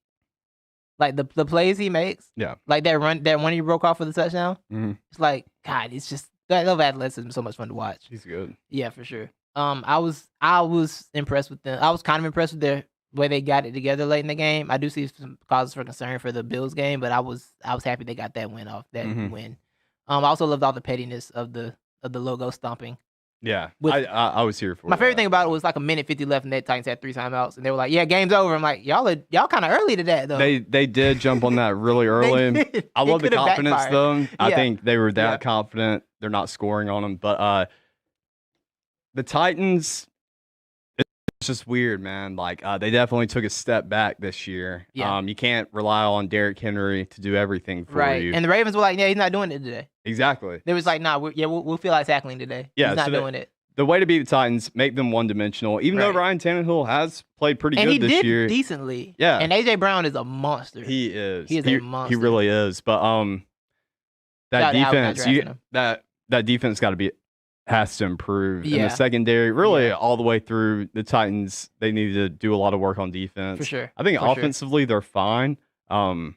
Like the plays he makes. Yeah. Like that one he broke off for the touchdown. It's like, God, it's just that level of athleticism is so much fun to watch. He's good. Yeah, for sure. I was impressed with them. I was kind of impressed with their way they got it together late in the game. I do see some causes for concern for the Bills game, but I was happy they got that win off. Win. I also loved all the pettiness of the logo stomping. Yeah, I was here for my favorite thing about it was like a minute 50 left and the Titans had 3 timeouts and they were like, "Yeah, game's over." I'm like, y'all kind of early to that though. They did jump on that really early. I love the confidence though. I think they were that confident. They're not scoring on them, but the Titans. It's just weird, man. Like they definitely took a step back this year. Yeah. You can't rely on Derrick Henry to do everything for you. And the Ravens were like, "Yeah, he's not doing it today." Exactly. They was like, "Nah, we'll feel like tackling today." Yeah, he's not doing it. The way to beat the Titans, make them one-dimensional. Even though Ryan Tannehill has played pretty good this year, and he did decently. Yeah. And AJ Brown is a monster. He is. He is a monster. He really is. But that defense, that defense has to improve. And the secondary, really all the way through the Titans, they need to do a lot of work on defense. For sure. I think offensively they're fine. I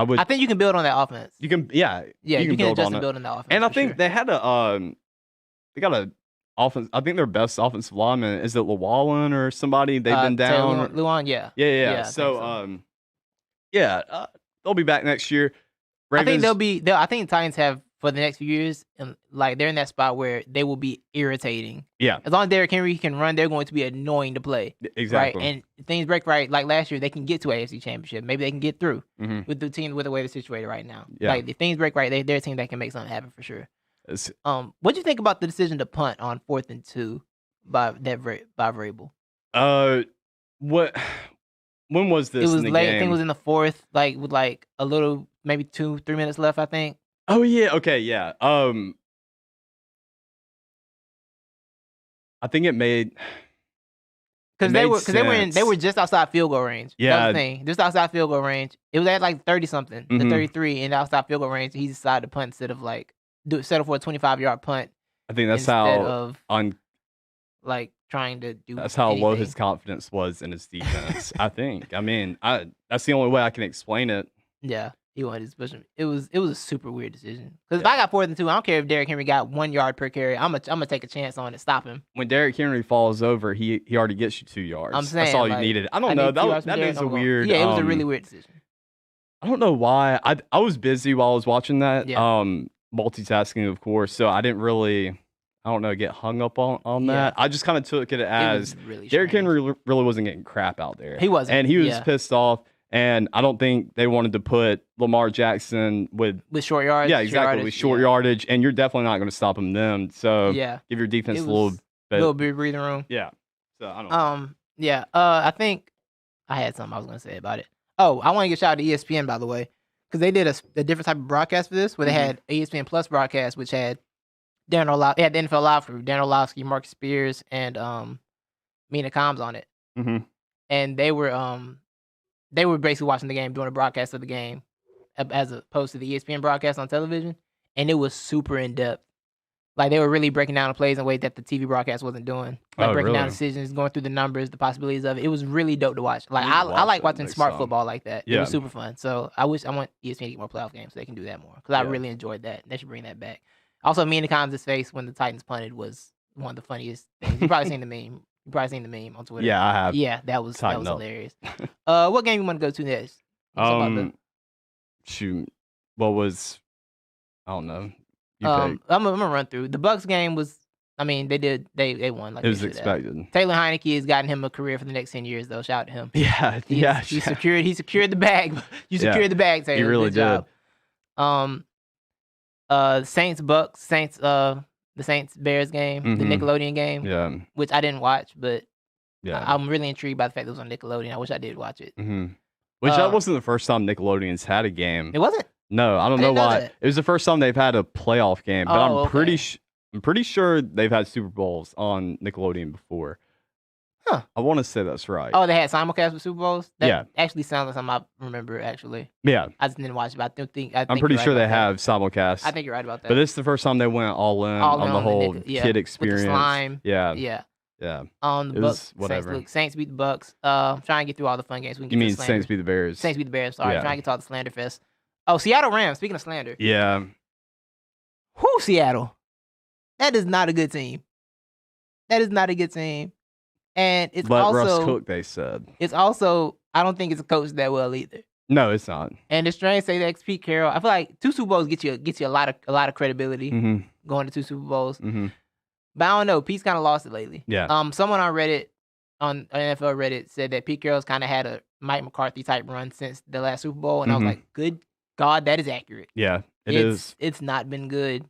think you can build on that offense. You can, you can adjust and build on that offense. And I think they had they got a offense. I think their best offensive lineman is it Llewellyn or somebody. They've been down. Llewellyn, yeah. So they'll be back next year. Ravens, I think I think Titans have for the next few years, and like they're in that spot where they will be irritating. Yeah. As long as Derrick Henry can run, they're going to be annoying to play. Exactly. Right. And if things break right, like last year, they can get to AFC Championship. Maybe they can get through with the team with the way they're situated right now. Yeah. Like if things break right, they're a team that can make something happen for sure. What do you think about the decision to punt on 4th and 2 by Vrabel? When was this? It was in the late. game? I think it was in the 4th, like with like a little, maybe 2-3 minutes left. I think. Oh yeah. Okay. Yeah. I think it made because they were just outside field goal range. Yeah. That's the thing. Just outside field goal range. It was at like 30 something, to 33, and outside field goal range. He decided to punt instead of like settle for a 25-yard punt. I think that's like trying to do. That's how low his confidence was in his defense. I think. I mean, that's the only way I can explain it. Yeah. He wanted to push him. It was a super weird decision. Because if I got 4th and 2, I don't care if Derrick Henry got 1 yard per carry. I'm gonna take a chance on it, stop him. When Derrick Henry falls over, he already gets you 2 yards. I'm saying that's all you needed. I don't know. That is a weird. Yeah, it was a really weird decision. I don't know why. I was busy while I was watching that. Yeah. Multitasking, of course. So I didn't really, I don't know, get hung up on that. I just kind of took it as really Derrick Henry really wasn't getting crap out there. He wasn't, and he was pissed off. And I don't think they wanted to put Lamar Jackson with short yards. Yeah, exactly, with short yardage, and you're definitely not going to stop him then. So give your defense a little bit breathing room. Yeah. So I don't. I think I had something I was going to say about it. Oh, I want to give a shout out to ESPN, by the way, because they did a different type of broadcast for this, where they had ESPN Plus broadcast, which had the NFL Live crew, Dan Orlovsky, Marcus Spears, and Mina Kimes on it, and they were basically watching the game, doing a broadcast of the game, as opposed to the ESPN broadcast on television, and it was super in depth. Like they were really breaking down the plays in a way that the TV broadcast wasn't doing. Like breaking down decisions, going through the numbers, the possibilities of it. It was really dope to watch. Like I like watching smart football like that. Yeah. It was super fun. So I want ESPN to get more playoff games so they can do that more because I really enjoyed that. They should bring that back. Also, me and the Commons' face when the Titans punted was one of the funniest things. You've probably seen the meme. You've probably seen the meme on Twitter. Yeah, I have. Yeah, that was hilarious. What game you want to go to next? Shoot. What was? I don't know. I'm gonna run through. The Bucs game was. I mean, they won. Like it was expected. Taylor Heineke has gotten him a career for the next 10 years, though. Shout out to him. He secured the bag. You secured the bag, Taylor. He really did. Saints Bucks, the Saints Bears game, the Nickelodeon game, which I didn't watch, but I'm really intrigued by the fact that it was on Nickelodeon. I wish I did watch it. Which that wasn't the first time Nickelodeon's had a game. It wasn't. No, I don't know why. It was the first time they've had a playoff game, but I'm pretty sure they've had Super Bowls on Nickelodeon before. Huh. I want to say that's right. Oh, they had simulcast with Super Bowls? That actually sounds like something I remember, actually. Yeah. I just didn't watch it, but I'm pretty sure they have simulcast. I think you're right about that. But this is the first time they went all in on the whole kid experience. With the slime. Yeah. The Bucks. Whatever. Saints beat the Bucks. I'm trying to get through all the fun games. You mean Saints beat the Bears? Saints beat the Bears. Sorry. I'm trying to get to all the slander fest. Oh, Seattle Rams. Speaking of slander. Yeah. Who Seattle? That is not a good team. And it's also Russ Cook, they said. It's also, I don't think it's coached that well either. No, it's not. And it's strange to say that Pete Carroll. I feel like 2 Super Bowls get you a lot of credibility going to 2 Super Bowls. But I don't know. Pete's kind of lost it lately. Yeah. Someone on Reddit, on NFL Reddit, said that Pete Carroll's kind of had a Mike McCarthy type run since the last Super Bowl, and I was like, good God, that is accurate. Yeah, it is. It's not been good.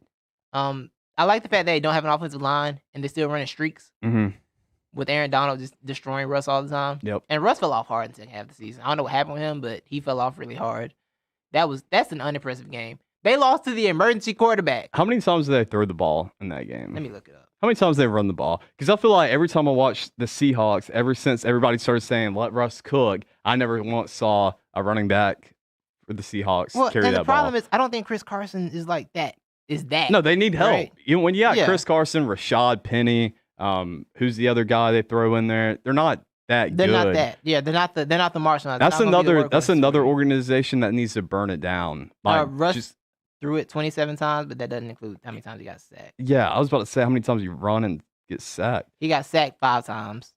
I like the fact that they don't have an offensive line and they're still running streaks. With Aaron Donald just destroying Russ all the time. Yep. And Russ fell off hard in the second half of the season. I don't know what happened with him, but he fell off really hard. That's an unimpressive game. They lost to the emergency quarterback. How many times did they throw the ball in that game? Let me look it up. How many times did they run the ball? Because I feel like every time I watch the Seahawks, ever since everybody started saying, let Russ cook, I never once saw a running back for the Seahawks carry that ball. The problem is, I don't think Chris Carson is like that. No, they need help. Right? When you got Chris Carson, Rashad Penny, who's the other guy they throw in there? They're not that good. They're not that. Yeah, they're not the Marshall. That's another organization that needs to burn it down. Like, Russ threw it 27 times, but that doesn't include how many times he got sacked. Yeah, I was about to say how many times you run and get sacked. He got sacked 5 times,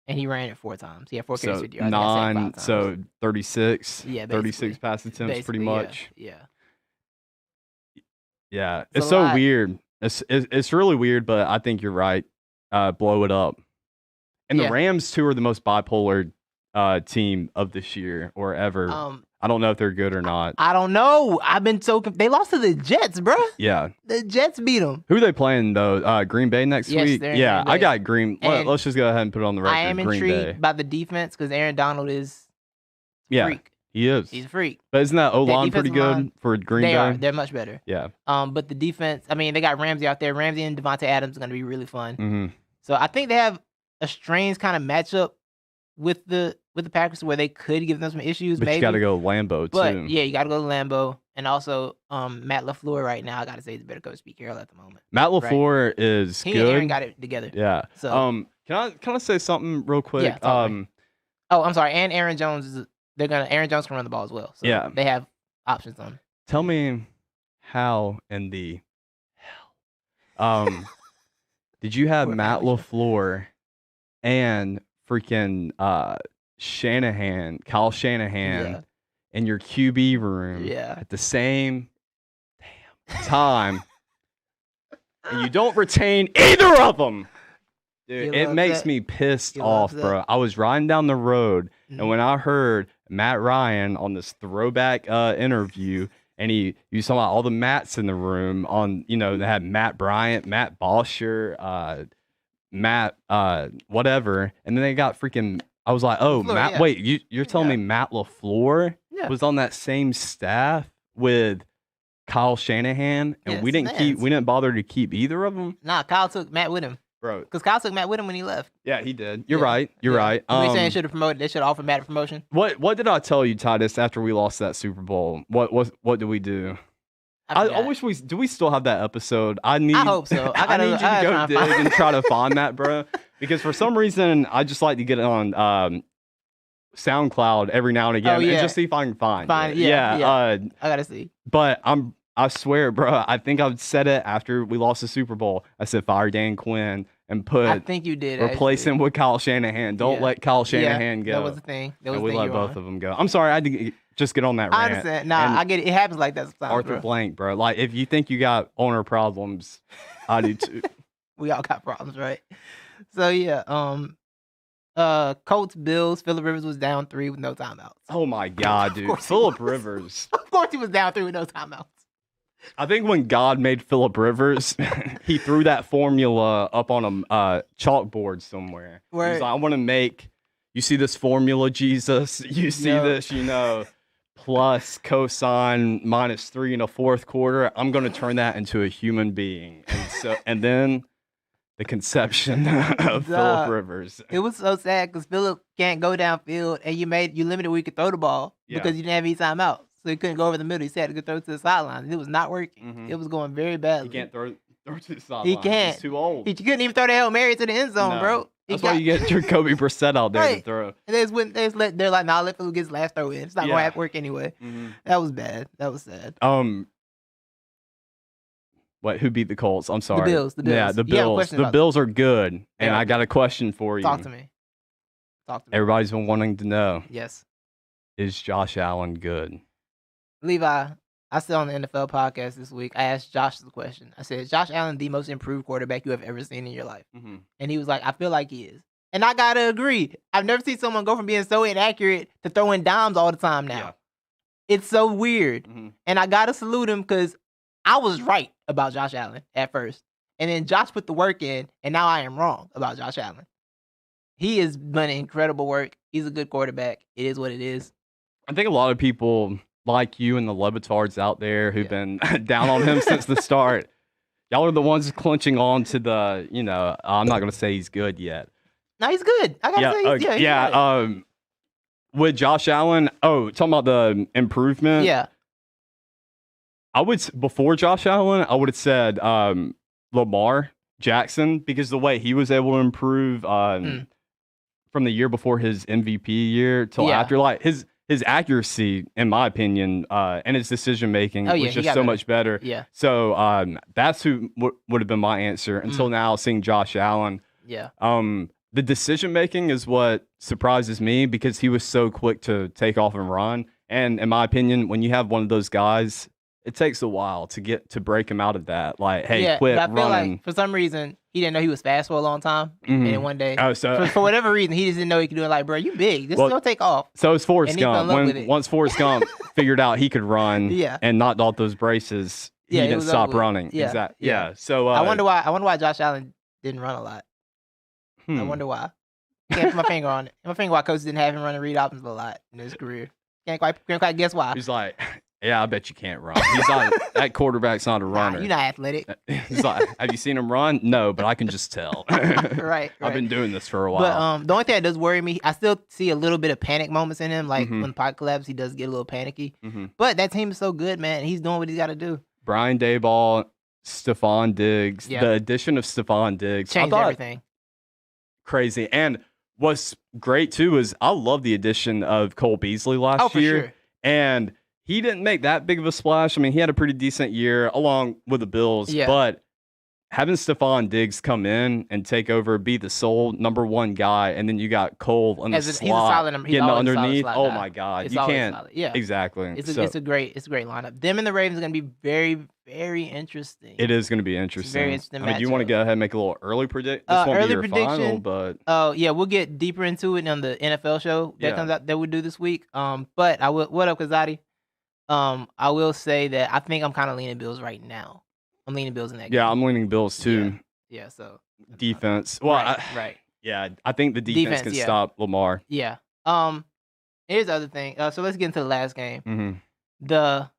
and he ran it 4 times. He had 4 carries, 50 yards. 9, so 36. Yeah, 36 pass attempts, pretty much. Yeah. It's so weird. It's really weird, but I think you're right. Blow it up. And the Rams, too, are the most bipolar team of this year or ever. I don't know if they're good or not. I don't know. I've been they lost to the Jets, bro. Yeah. The Jets beat them. Who are they playing, though? Green Bay next week? Yeah, I got Green. Let's just go ahead and put it on the record. I am intrigued by the defense because Aaron Donald is a freak. He is. He's a freak. But isn't that O-line pretty good for Green Bay? They're much better. Yeah. But the defense, I mean, they got Ramsey out there. Ramsey and Devontae Adams are going to be really fun. So I think they have a strange kind of matchup with the Packers where they could give them some issues. But maybe. You got to go Lambeau, but, too. Yeah, you got to go to Lambeau. And also, Matt LaFleur right now, I got to say, he's better coach Pete Carroll at the moment. Matt LaFleur is good. He and Aaron got it together. Yeah. So, can I say something real quick? Yeah, I'm sorry. And Aaron Jones Aaron Jones can run the ball as well. So yeah. They have options on. Tell me how in the hell did you have Matt LaFleur and freaking Kyle Shanahan in your QB room at the same time and you don't retain either of them? Dude, it makes me pissed off, bro. I was riding down the road, and when I heard Matt Ryan on this throwback interview, and he was talking about all the Matts in the room on, they had Matt Bryant, Matt Bosher, Matt whatever, and then they got freaking, I was like, oh, LaFleur, Matt, wait, you're telling me Matt LaFleur was on that same staff with Kyle Shanahan, and we didn't bother to keep either of them? Nah, Kyle took Matt with him. Bro. Because Kyle took Matt with him when he left. Yeah, he did. You're right. You're right. They saying should have promoted. They should have offered Matt a promotion. What did I tell you, Titus, after we lost that Super Bowl? What did we do? I wish do we still have that episode? I hope so. I need you to go dig and try to find that, bro. Because for some reason, I just like to get it on SoundCloud every now and again and just see if I can find it. Yeah. I gotta see. But I swear, bro, I think I said it after we lost the Super Bowl. I said fire Dan Quinn and I think you did. Replace him with Kyle Shanahan. Don't let Kyle Shanahan go. That was the thing. We let both of them go. I'm sorry, I had to just get on that rant. I understand. Nah, I get it. It happens like that sometimes. Arthur Blank, bro. Like, if you think you got owner problems, I do too. We all got problems, right? So yeah, Colts, Bills. Phillip Rivers was down 3 with no timeouts. Oh my God, dude. Phillip Rivers. Of course he was down 3 with no timeouts. I think when God made Phillip Rivers, he threw that formula up on a chalkboard somewhere. Right. He's like, I want to make, you see this formula, Jesus? You see this, plus cosine -3 in a fourth quarter. I'm going to turn that into a human being. And then the conception of Phillip Rivers. It was so sad because Phillip can't go downfield, and you limited where he could throw the ball because you didn't have any timeouts. So he couldn't go over the middle. He said to go throw to the sideline. It was not working. Mm-hmm. It was going very badly. He can't throw to the sideline. He can't. He's too old. He couldn't even throw the Hail Mary to the end zone, bro. That's why you get Jacoby Brissett out there to throw. And they're like, nah, let Phillip get his last throw in. It's not going to work anyway. Mm-hmm. That was bad. That was sad. What? Who beat the Colts? I'm sorry. The Bills. Yeah, the Bills. The Bills are good, and I got a question for you. Talk to me. Everybody's been wanting to know. Yes. Is Josh Allen good? Levi, I said on the NFL podcast this week, I asked Josh the question. I said, is Josh Allen the most improved quarterback you have ever seen in your life? Mm-hmm. And he was like, I feel like he is. And I got to agree. I've never seen someone go from being so inaccurate to throwing dimes all the time now. Yeah. It's so weird. Mm-hmm. And I got to salute him because I was right about Josh Allen at first. And then Josh put the work in, and now I am wrong about Josh Allen. He has done incredible work. He's a good quarterback. It is what it is. I think a lot of people like you and the Levitards out there who've been down on him since the start. Y'all are the ones clenching on to the, I'm not going to say he's good yet. No, he's good. I got to say he's good. With Josh Allen, talking about the improvement. Yeah. Before Josh Allen, I would have said Lamar Jackson because the way he was able to improve from the year before his MVP year till after, like his accuracy, in my opinion, and his decision making was just so much better. Yeah. So that's who would have been my answer until now. Seeing Josh Allen. Yeah. The decision making is what surprises me because he was so quick to take off and run. And in my opinion, when you have one of those guys, it takes a while to break him out of that. Like, hey, quit running. I feel like for some reason he didn't know he was fast for a long time, and then one day, for whatever reason, he just didn't know he could do it. Like, bro, you big. Just don't take off. So it's Forrest Gump. Once Forrest Gump figured out he could run, and knocked off those braces, he didn't stop running. Yeah. Exactly. Yeah. So I wonder why Josh Allen didn't run a lot. I wonder why. Can't put my finger on it. My finger why coach didn't have him running read options a lot in his career. Can't quite guess why. He's like, yeah, I bet you can't run. He's not. That quarterback's not a runner. You're not athletic. He's like, have you seen him run? No, but I can just tell. Right. I've been doing this for a while. But the only thing that does worry me, I still see a little bit of panic moments in him. Like when the pocket collapses, he does get a little panicky. Mm-hmm. But that team is so good, man. He's doing what he's got to do. Brian Daboll, Stephon Diggs. The addition of Stephon Diggs changed everything. Crazy. And what's great too is I love the addition of Cole Beasley last year. Sure. And he didn't make that big of a splash. I mean, he had a pretty decent year along with the Bills, but having Stephon Diggs come in and take over, be the sole number one guy, and then you got Cole on the slot getting underneath. Oh my God, you can't. Yeah, exactly. It's a great lineup. Them and the Ravens are going to be very, very interesting. It is going to be interesting. Very interesting. I mean, do you want to go ahead and make a little early prediction? This won't be your final, but we'll get deeper into it on the NFL show that comes out that we do this week. But I will. What up, Kazadi? I will say that I think I'm kind of leaning Bills right now. I'm leaning Bills in that game. Yeah, I'm leaning Bills too. Yeah, so defense. Well, right. Yeah, I think the defense can stop Lamar. Yeah. Here's the other thing. So let's get into the last game. Mm-hmm. The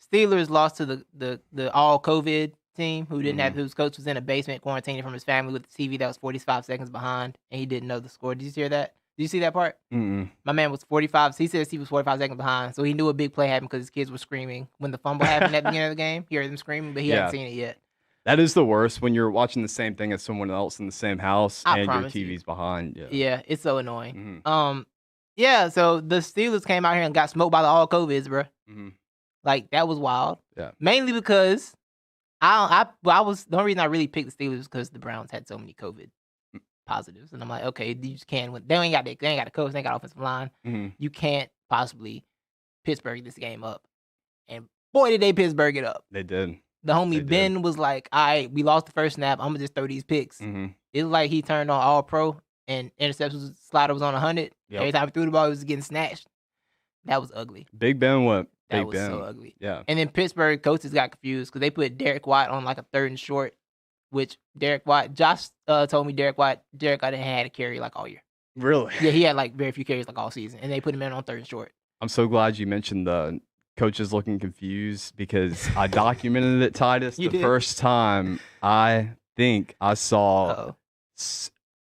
Steelers lost to the all COVID team who didn't have whose coach was in a basement quarantining from his family with the TV that was 45 seconds behind, and he didn't know the score. Did you hear that? Did you see that part? Mm-mm. My man was 45. He says he was 45 seconds behind, so he knew a big play happened because his kids were screaming when the fumble happened at the beginning of the game. He heard them screaming, but he hadn't seen it yet. That is the worst when you're watching the same thing as someone else in the same house and your TV's behind. Yeah, it's so annoying. Yeah, so the Steelers came out here and got smoked by the all COVIDs, bro. Like, that was wild. Yeah. Mainly because the only reason I really picked the Steelers was because the Browns had so many COVID positives. And I'm like, okay, you just can't win. They ain't got the coach, they ain't got offensive line. You can't possibly Pittsburgh this game up. And boy, did they Pittsburgh it up. They did. The homie Ben was like, all right, we lost the first snap. I'm going to just throw these picks. It was like he turned on all pro and interceptions slider was on 100. Yep. Every time he threw the ball, it was getting snatched. That was ugly. Big Ben went. That was so ugly. Yeah. And then Pittsburgh coaches got confused because they put Derek Watt on like a 3rd and short, which Josh told me Derek Watt hadn't had a carry like all year. Really? Yeah, he had like very few carries like all season, and they put him in on 3rd and short. I'm so glad you mentioned the coaches looking confused because I documented it, Titus. The first time I think I saw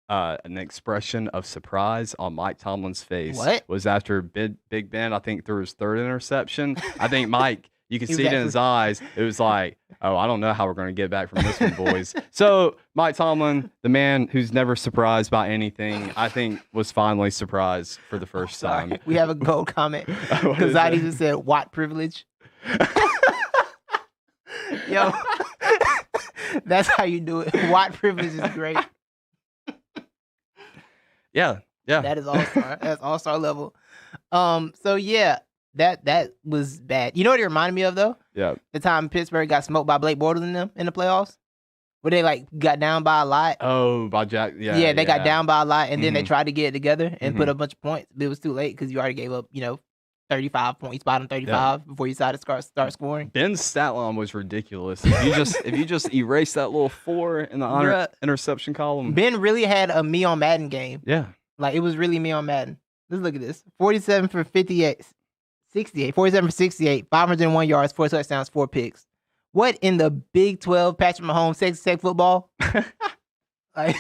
an expression of surprise on Mike Tomlin's face was after Big Ben, I think, threw his 3rd interception. I think Mike, you can see it in his eyes. It was like, oh, I don't know how we're going to get back from this one, boys. So Mike Tomlin, the man who's never surprised by anything, I think was finally surprised for the first time. We have a gold comment. Because I just said, Watt privilege. Yo, that's how you do it. Watt privilege is great. Yeah. That is all-star. That's all-star level. So yeah, that was bad. You know what it reminded me of though? Yeah. The time Pittsburgh got smoked by Blake Bortles in the playoffs, where they like got down by a lot. Oh, by Jack. Yeah. Yeah, they got down by a lot, and then they tried to get it together and put a bunch of points, but it was too late because you already gave up, 35 points, bottom 35 before you decided to start scoring. Ben's stat line was ridiculous. If you just erase that little 4 in the interception column. Ben really had a me on Madden game. Yeah. Like, it was really me on Madden. Let's look at this. 47 for 58. 47 for 68, 501 yards, 4 touchdowns, 4 picks. What in the Big 12 Patrick Mahomes sexy football? Like,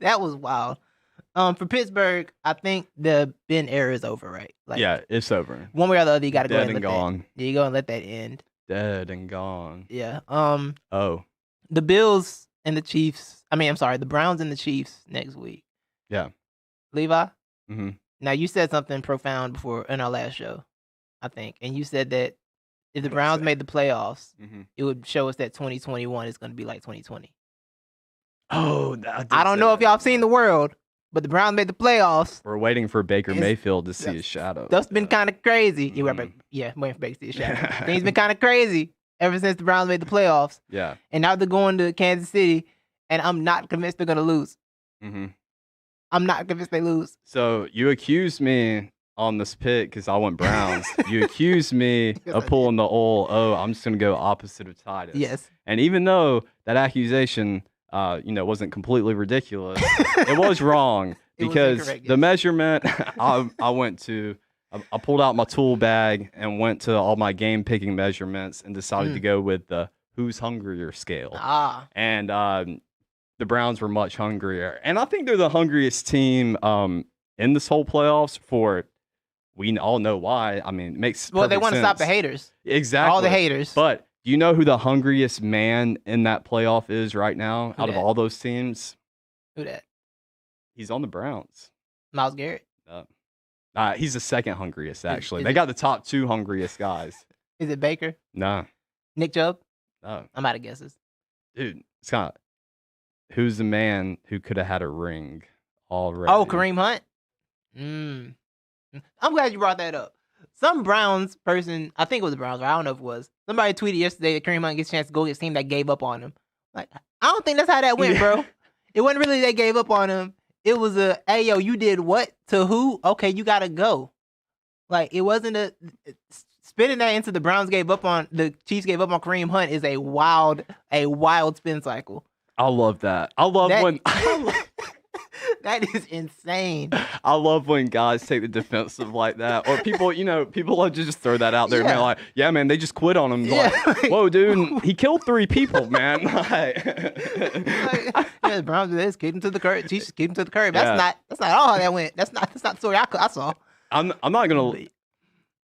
that was wild. For Pittsburgh, I think the Ben era is over, right? Like, yeah, it's over. One way or the other, you got to go ahead and let that. Yeah, you go and let that end. Dead and gone. Yeah. The Bills and the Chiefs. The Browns and the Chiefs next week. Yeah. Levi. Mm-hmm. Now, you said something profound before in our last show, I think, and you said that if the Browns made the playoffs, it would show us that 2021 is going to be like 2020. Oh, I don't know if y'all have seen The World, but the Browns made the playoffs. We're waiting for Baker Mayfield to see his shadow. That's been kind of crazy. Waiting for Baker to see his shadow. Things been kind of crazy ever since the Browns made the playoffs. Yeah. And now they're going to Kansas City, and I'm not convinced they're going to lose. Mm-hmm. I'm not convinced they lose. So you accused me on this pick because I went Browns. You accused me of pulling the I'm just going to go opposite of Titus. Yes. And even though that accusation, wasn't completely ridiculous, it was wrong because the measurement I pulled out my tool bag and went to all my game picking measurements and decided to go with the who's hungrier scale. And the Browns were much hungrier. And I think they're the hungriest team in this whole playoffs we all know why. I mean, it makes perfect they want to sense. stop the haters. Exactly. All the haters. But do you know who the hungriest man in that playoff is right now out of all those teams? Who that? He's on the Browns. Myles Garrett? He's the second hungriest, actually. They got the top 2 hungriest guys. Is it Baker? No. Nick Chubb? No. I'm out of guesses. Dude, it's not. Who's the man who could have had a ring already? Oh, Kareem Hunt? I'm glad you brought that up. Some Browns person, I think it was the Browns, or I don't know if it was, somebody tweeted yesterday that Kareem Hunt gets a chance to go against a team that gave up on him. Like, I don't think that's how that went, bro. It wasn't really they gave up on him. It was hey, yo, you did what to who? Okay, you got to go. Like, it wasn't spinning that into the Chiefs gave up on Kareem Hunt is a wild spin cycle. I love that. I love when That is insane. I love when guys take the defensive like that, or people, people just throw that out there, man. Like, yeah, man, they just quit on him. Like, whoa, dude, he killed 3 people, man. The Browns did this, keep him to the curb. Jesus, keep him to the curb. That's not all how that went. That's not the story I saw. I'm not gonna.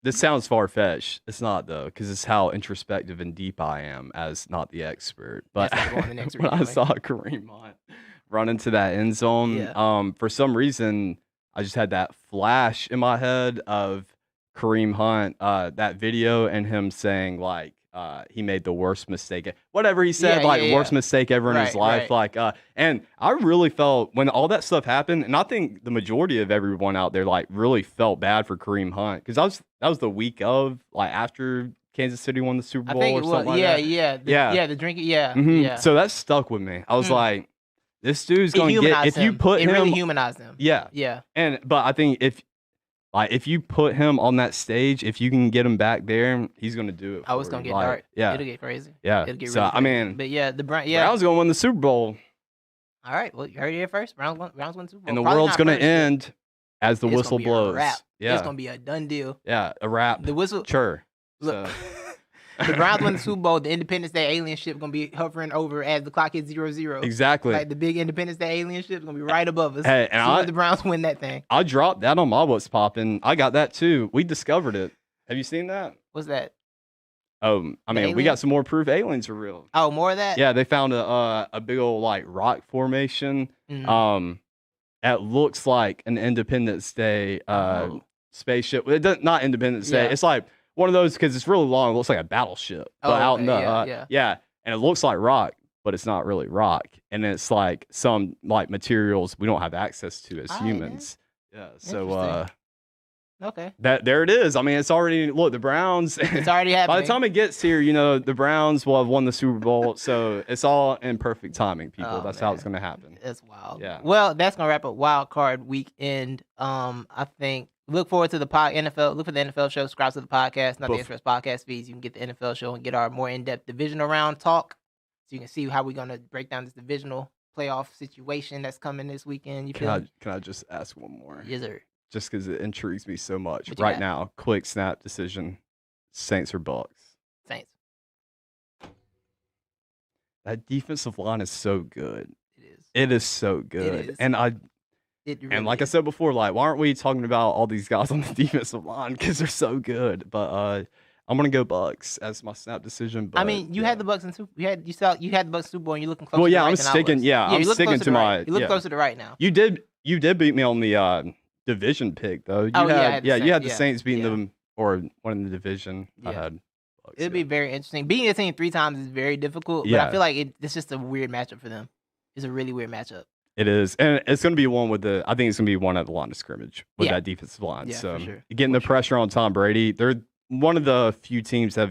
This sounds far-fetched. It's not, though, because it's how introspective and deep I am as not the expert. But when I saw Kareem Hunt run into that end zone, for some reason, I just had that flash in my head of Kareem Hunt, that video, and him saying, like, he made the worst mistake. Whatever he said, worst mistake ever in his life. Right. Like, and I really felt when all that stuff happened, and I think the majority of everyone out there, like, really felt bad for Kareem Hunt because that was the week of, like, after Kansas City won the Super Bowl or something like that. The drinking, So that stuck with me. I was like, this dude's going to get, if you put him. It really humanized him. Yeah. But I think if you put him on that stage, if you can get him back there, he's going to do it. It's going to get dark. Yeah. It'll get crazy. Yeah. It'll get really crazy. I mean. But yeah, Browns going to win the Super Bowl. All right. Well, you heard it here first. Browns win the Super Bowl. And the world's going to end as the whistle blows. Yeah. It's going to be a done deal. Yeah. A wrap. The whistle. Sure. Look. The Browns win the Super Bowl. The Independence Day alien ship going to be hovering over as the clock hits 0-0. Exactly. Like the big Independence Day alien ship is going to be right above us. Hey, and the Browns win that thing. I dropped that on my What's Poppin'. I got that too. We discovered it. Have you seen that? What's that? Oh, I mean, we got some more proof aliens are real. Oh, more of that? Yeah, they found a big old like rock formation. That looks like an Independence Day spaceship. It does not Independence Day. It's like one of those because it's really long. It looks like a battleship, but out in the and it looks like rock, but it's not really rock. And it's like some like materials we don't have access to as humans. Yeah, so okay, there it is. I mean, it's already the Browns. It's already happening. By the time it gets here, the Browns will have won the Super Bowl. So it's all in perfect timing, people. That's how it's going to happen. That's wild. Yeah. Well, that's going to wrap up Wild Card Weekend. I think. Look forward to the NFL. Look for the NFL show. Subscribe to the podcast, not the Express podcast feeds. You can get the NFL show and get our more in-depth divisional round talk, so you can see how we're gonna break down this divisional playoff situation that's coming this weekend. Can I just ask one more? Yes, sir. Just because it intrigues me so much right now. Quick snap decision: Saints or Bucks? Saints. That defensive line is so good. It is. It is so good, it is. and I said before, like, why aren't we talking about all these guys on the defensive line because they're so good? But I'm gonna go Bucks as my snap decision. But, I mean, you had the Bucks in you had the Bucks Super Bowl, and you're looking closer. Well, yeah, to the right I'm sticking. Yeah, I'm sticking to my. You look closer to right now. You did beat me on the division pick though. You had the Saints beating them or one in the division. I had. Bucks, It'd be very interesting. Beating a team 3 times is very difficult, but I feel like it's just a weird matchup for them. It's a really weird matchup. It is, and it's going to be one I think it's going to be one at the line of scrimmage with that defensive line. Yeah, so for sure. Getting the pressure on Tom Brady, they're one of the few teams that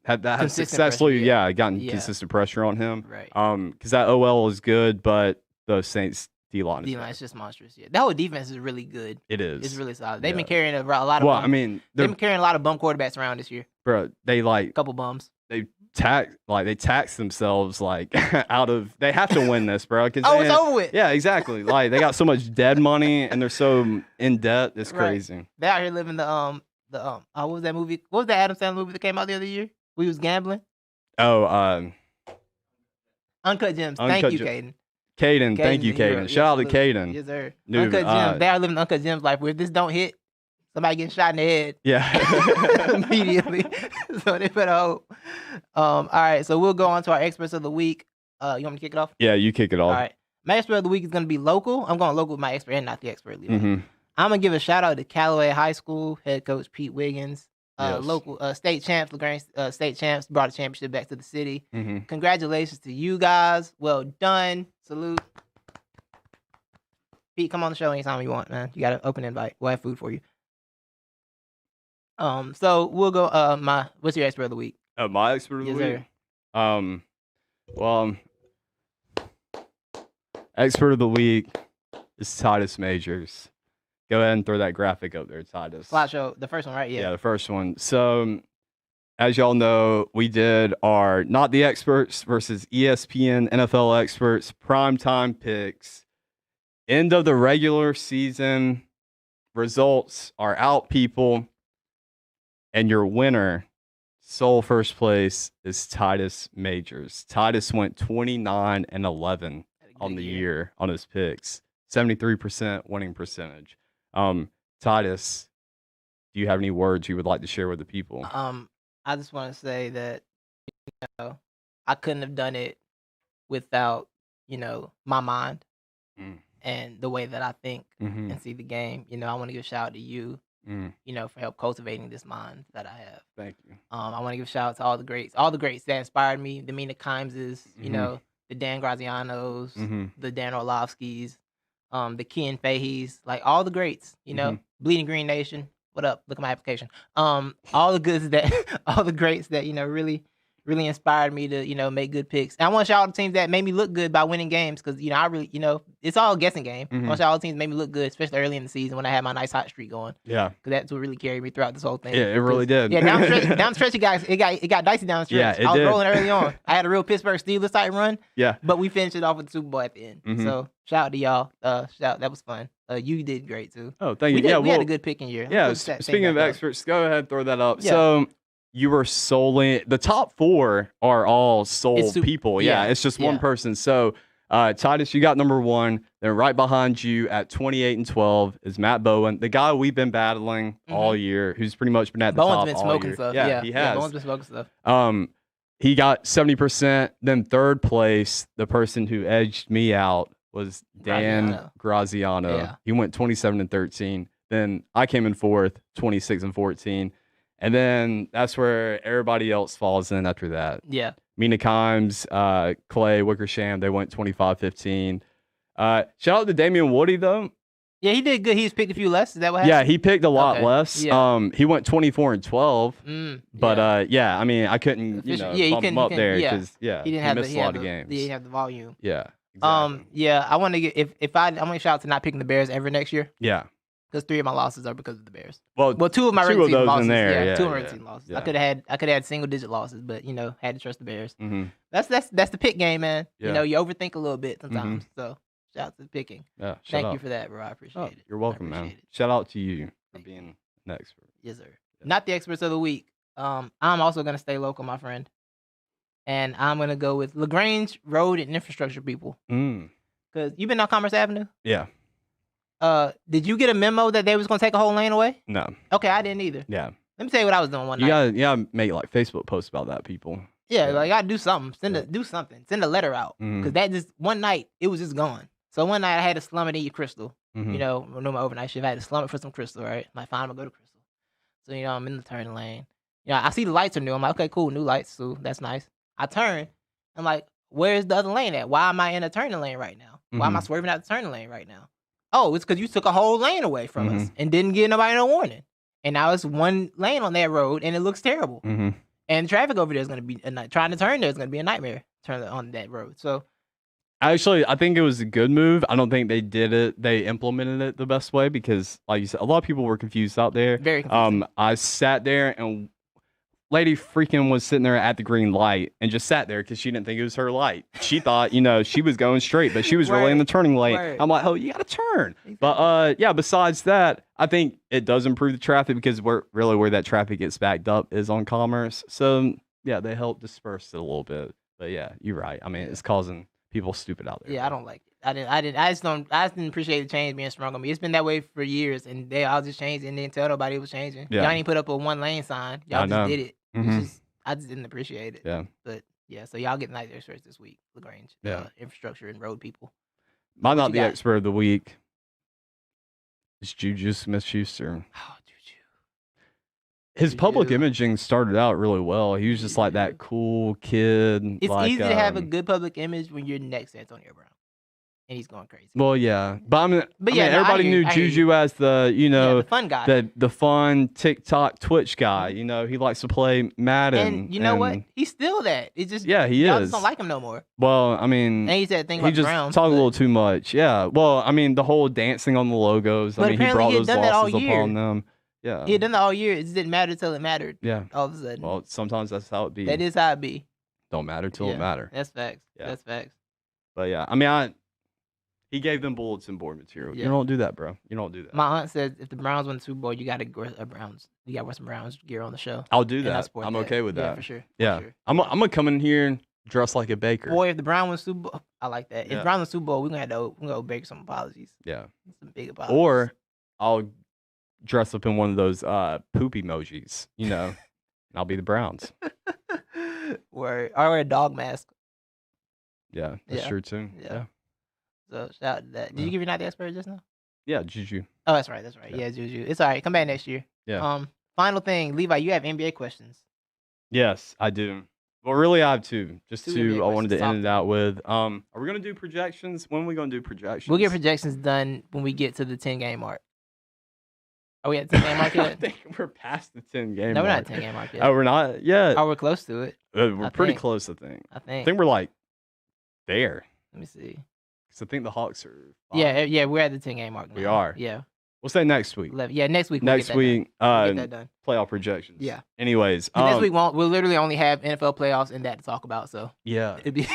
have successfully gotten consistent pressure on him. Right. Because that OL is good, but the Saints D-line is just monstrous. Yeah, the whole defense is really good. It is. It's really solid. They've been carrying a lot of. Well, they've been carrying a lot of bum quarterbacks around this year. Bro, they like a couple bums. They tax themselves like out of. They have to win this, bro. It's over with. Yeah, exactly. Like they got so much dead money and they're so in debt. It's crazy. They out here living the what was that movie? What was that Adam Sandler movie that came out the other year? We was gambling. Oh, Uncut Gems. Thank you, Caden. Caden, thank you, Caden. Shout out to Caden. Yes, sir. Uncut Gems. They are living Uncut Gems life. Where if this don't hit, somebody getting shot in the head. Yeah. Immediately. So they better hope. All right. So we'll go on to our experts of the week. You want me to kick it off? Yeah, you kick it off. All right. My expert of the week is going to be local. I'm going local with my expert and not the expert. I'm going to give a shout out to Callaway High School head coach Pete Wiggins. Local state champs, LaGrange state champs, brought a championship back to the city. Congratulations to you guys. Well done. Salute. Pete, come on the show anytime you want, man. You got an open invite. We'll have food for you. So we'll go. What's your expert of the week? My expert of the week. Well, expert of the week is Titus Majors. Go ahead and throw that graphic up there, Titus. Slideshow, the first one, right? Yeah, the first one. So, as y'all know, we did our Not the Experts versus ESPN NFL Experts primetime picks End of the regular season. Results are out, people. And your winner, sole first place, is Titus Majors. Titus went 29-11 on the year on his picks. 73% winning percentage. Titus, do you have any words you would like to share with the people? I just want to say that I couldn't have done it without my mind and the way that I think and see the game. I want to give a shout out to you, for help cultivating this mind that I have. Thank you. I want to give a shout out to all the greats that inspired me. The Mina Kimeses, the Dan Grazianos, the Dan Orlovskis, the Ken Fahey's, like all the greats, Bleeding Green Nation. What up? Look at my application. All the greats that, really inspired me to, make good picks. And I want to shout out the teams that made me look good by winning games because, I really, it's all a guessing game. I want to shout out all the teams that made me look good, especially early in the season when I had my nice hot streak going. Yeah. Because that's what really carried me throughout this whole thing. Yeah, it really did. Yeah, down the stretch, guys, it got dicey down the stretch. Yeah, I was rolling early on. I had a real Pittsburgh Steelers type run. Yeah. But we finished it off with the Super Bowl at the end. So shout out to y'all. That was fun. You did great too. Oh, thank you. We had a good picking year. Yeah, speaking of experts, go ahead, throw that up. Yeah. So you were solely, the top four are all sole people. Yeah, it's just one person. So Titus, you got number one. Then right behind you at 28-12 is Matt Bowen, the guy we've been battling all year, who's pretty much been at the top all year. Bowen's been smoking stuff. Yeah, he has. Bowen's been smoking stuff. He got 70%. Then third place, the person who edged me out was Dan Graziano. Yeah. He went 27-13. Then I came in fourth, 26-14. And then that's where everybody else falls in after that. Yeah. Mina Kimes, Clay, Wickersham, they went 25-15. Shout out to Damian Woody, though. Yeah, he did good. He's picked a few less. Is that what happened? Yeah, he picked a lot less. Yeah. He went 24-12. But I mean, I couldn't, bump him up there because he missed a lot of games. He didn't have the volume. Yeah. Exactly. I want to get I'm gonna shout out to not picking the Bears ever next year. Yeah. Because 3 of my losses are because of the Bears. Well, two of my regular season losses. In there, yeah, 2 of my regular season losses. Yeah. I could have had single digit losses, but had to trust the Bears. Mm-hmm. That's the pick game, man. Yeah. You overthink a little bit sometimes. So shout out to the picking. Yeah. Thank you for that, bro. I appreciate it. You're welcome, man. Shout out to you for being an expert. Yes, sir. Yeah. Not the experts of the week. I'm also gonna stay local, my friend, and I'm gonna go with LaGrange Road and Infrastructure people. Because you've been on Commerce Avenue. Yeah. Did you get a memo that they was gonna take a whole lane away? No. Okay, I didn't either. Yeah. Let me tell you what I was doing one night. You gotta make like Facebook posts about that, people. Yeah, like I gotta do something. Send a letter out. Because that just one night it was just gone. So one night I had to slum it in your Crystal. My overnight shift. I had to slum it for some Crystal, right? I'm like, fine, I'm gonna go to Crystal. So I'm in the turn lane. I see the lights are new. I'm like, okay, cool, new lights, so that's nice. I turn. I'm like, where's the other lane at? Why am I in a turning lane right now? Why am I swerving out the turning lane right now? Oh, it's because you took a whole lane away from us and didn't give nobody no warning. And now it's one lane on that road, and it looks terrible. And traffic over there is going to be trying to turn there is going to be a nightmare. Turn on that road. So, actually, I think it was a good move. I don't think they did it. They implemented it the best way because, like you said, a lot of people were confused out there. Very confused. I sat there and lady freaking was sitting there at the green light and just sat there because she didn't think it was her light. She thought, she was going straight, but she was really in the turning lane. I'm like, oh, you got to turn. Exactly. But besides that, I think it does improve the traffic because where that traffic gets backed up is on Commerce. So yeah, they help disperse it a little bit. But yeah, you're right. I mean, it's causing people stupid out there. Yeah, I don't like it. I just didn't appreciate the change being sprung on me. It's been that way for years, and they all just changed and didn't tell nobody it was changing. Yeah. Y'all didn't put up a 1 lane sign. Y'all just did it. I just didn't appreciate it. Yeah. But yeah, so y'all get night experts this week, LaGrange. Infrastructure and road people. Mine not the expert of the week. It's Juju Smith-Schuster. Oh, Juju. His public imaging started out really well. He was just like that cool kid. It's easy to have a good public image when you're next to Antonio Brown. And he's going crazy. Well, yeah. But everybody knew Juju as the, the fun guy. The fun TikTok Twitch guy. He likes to play Madden. And you know what? He's still that. It's just he y'all is. Just don't like him no more. Well, I mean, and he said thing about he just Browns, talked a little too much. Yeah. Well, I mean, the whole dancing on the logos. But he brought those losses upon them. Yeah. He had done that all year. It just didn't matter till it mattered. Yeah. All of a sudden. Well, sometimes that's how it be. That is how it be. Don't matter till it matter. That's facts. Yeah. That's facts. But yeah, I mean, He gave them bulletin board material. Yeah. You don't do that, bro. You don't do that. My aunt said if the Browns win the Super Bowl, you got to wear some Browns gear on the show. I'll do that. I'm okay with that. Yeah, for sure. Yeah. For sure. I'm gonna come in here and dress like a baker. Boy, if the Browns win Super Bowl, I like that. If the Browns win Super Bowl, we're gonna go bake some apologies. Yeah. Some big apologies. Or I'll dress up in one of those poop emojis, and I'll be the Browns. Or I wear a dog mask. Yeah, that's true too. Yeah. So shout out to that. Did you give your Not the Expert just now? Yeah, Juju. Oh, that's right. Yeah, Juju. It's all right. Come back next year. Yeah. Final thing, Levi, you have NBA questions. Yes, I do. Well, really, I have two. Just two I wanted to end it out with. Are we going to do projections? When are we going to do projections? We'll get projections done when we get to the 10-game mark. Are we at the 10-game mark yet? I think we're past the 10-game mark. No, we're not at the 10-game mark yet. Oh, we're not yet? Oh, we're close to it. We're pretty close, I think. I think we're like there. Let me see. Because I think the Hawks are 5. Yeah, we're at the 10-game mark now. We are. Yeah. We'll say next week. 11. Yeah, next week. We'll get that done. Playoff projections. Yeah. Anyways, next week we'll literally only have NFL playoffs and that to talk about. So yeah, it'd be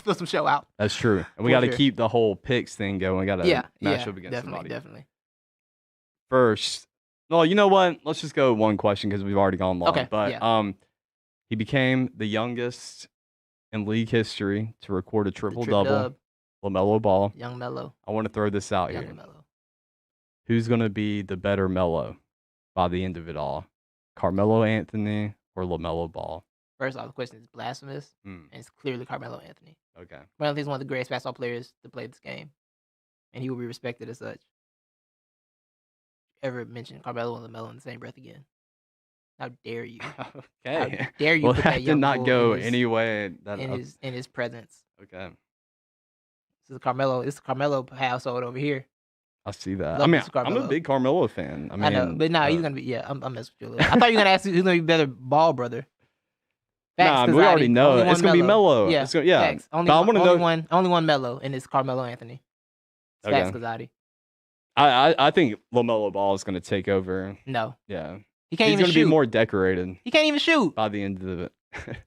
fill some show out. That's true, and we got to keep the whole picks thing going. We got to match up against somebody. Definitely. First, well, you know what? Let's just go one question because we've already gone long. Okay. But he became the youngest in league history to record a triple-double. LaMelo Ball. Young Melo. I want to throw this out here. Melo. Who's going to be the better Melo by the end of it all? Carmelo Anthony or LaMelo Ball? First off, the question is blasphemous, and it's clearly Carmelo Anthony. Okay. Carmelo Anthony is one of the greatest basketball players to play this game, and he will be respected as such. Ever mention Carmelo and LaMelo in the same breath again? How dare you? Okay. How dare you? Well, put that young did not bull go in his, anyway. In his presence. Okay. This is Carmelo. It's the Carmelo household over here. I see that. I mean, I'm a big Carmelo fan. I know, but he's gonna be. Yeah, I'm messing with you a little. I thought you were gonna ask who's gonna be better Ball brother. Facts, we already know it's gonna be Melo. Yeah, Facts. Only one Melo, and it's Carmelo Anthony. Facts, Kazadi. I think LaMelo Ball is gonna take over. No. Yeah. He can't even shoot. He's gonna be more decorated. He can't even shoot by the end of it.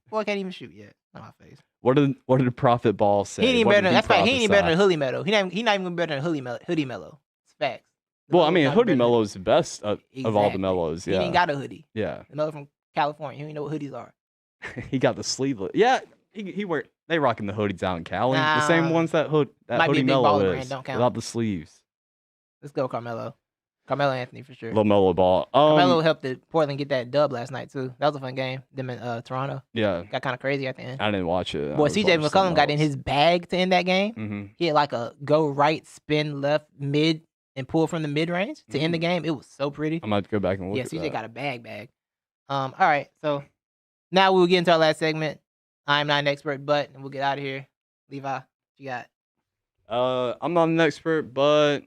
Boy, I can't even shoot yet. On my face. What did Prophet Ball say? He ain't even better. That's right. He ain't even better than Hoodie Melo. He not even better than Hoodie Melo. It's facts. Well, I mean, Hoodie Melo is the best of all the Melos. Yeah. He ain't got a hoodie. Yeah. The Melo from California. He don't even know what hoodies are. He got the sleeveless. Yeah. They rocking the hoodies out in Cali. The same ones that Hoodie Melo is. Don't count. Without the sleeves. Let's go, Carmelo. Carmelo Anthony for sure. LaMelo Ball. Carmelo helped Portland get that dub last night too. That was a fun game. Them in Toronto. Yeah. Got kind of crazy at the end. I didn't watch it. Boy, CJ McCollum got in his bag to end that game. Mm-hmm. He had like a go right, spin left, mid, and pull from the mid range to end the game. It was so pretty. I'm about to go back and look at CJ that. got a bag. All right, so now we'll get into our last segment. I'm not an expert, but and we'll get out of here. Levi, what you got? I'm not an expert, but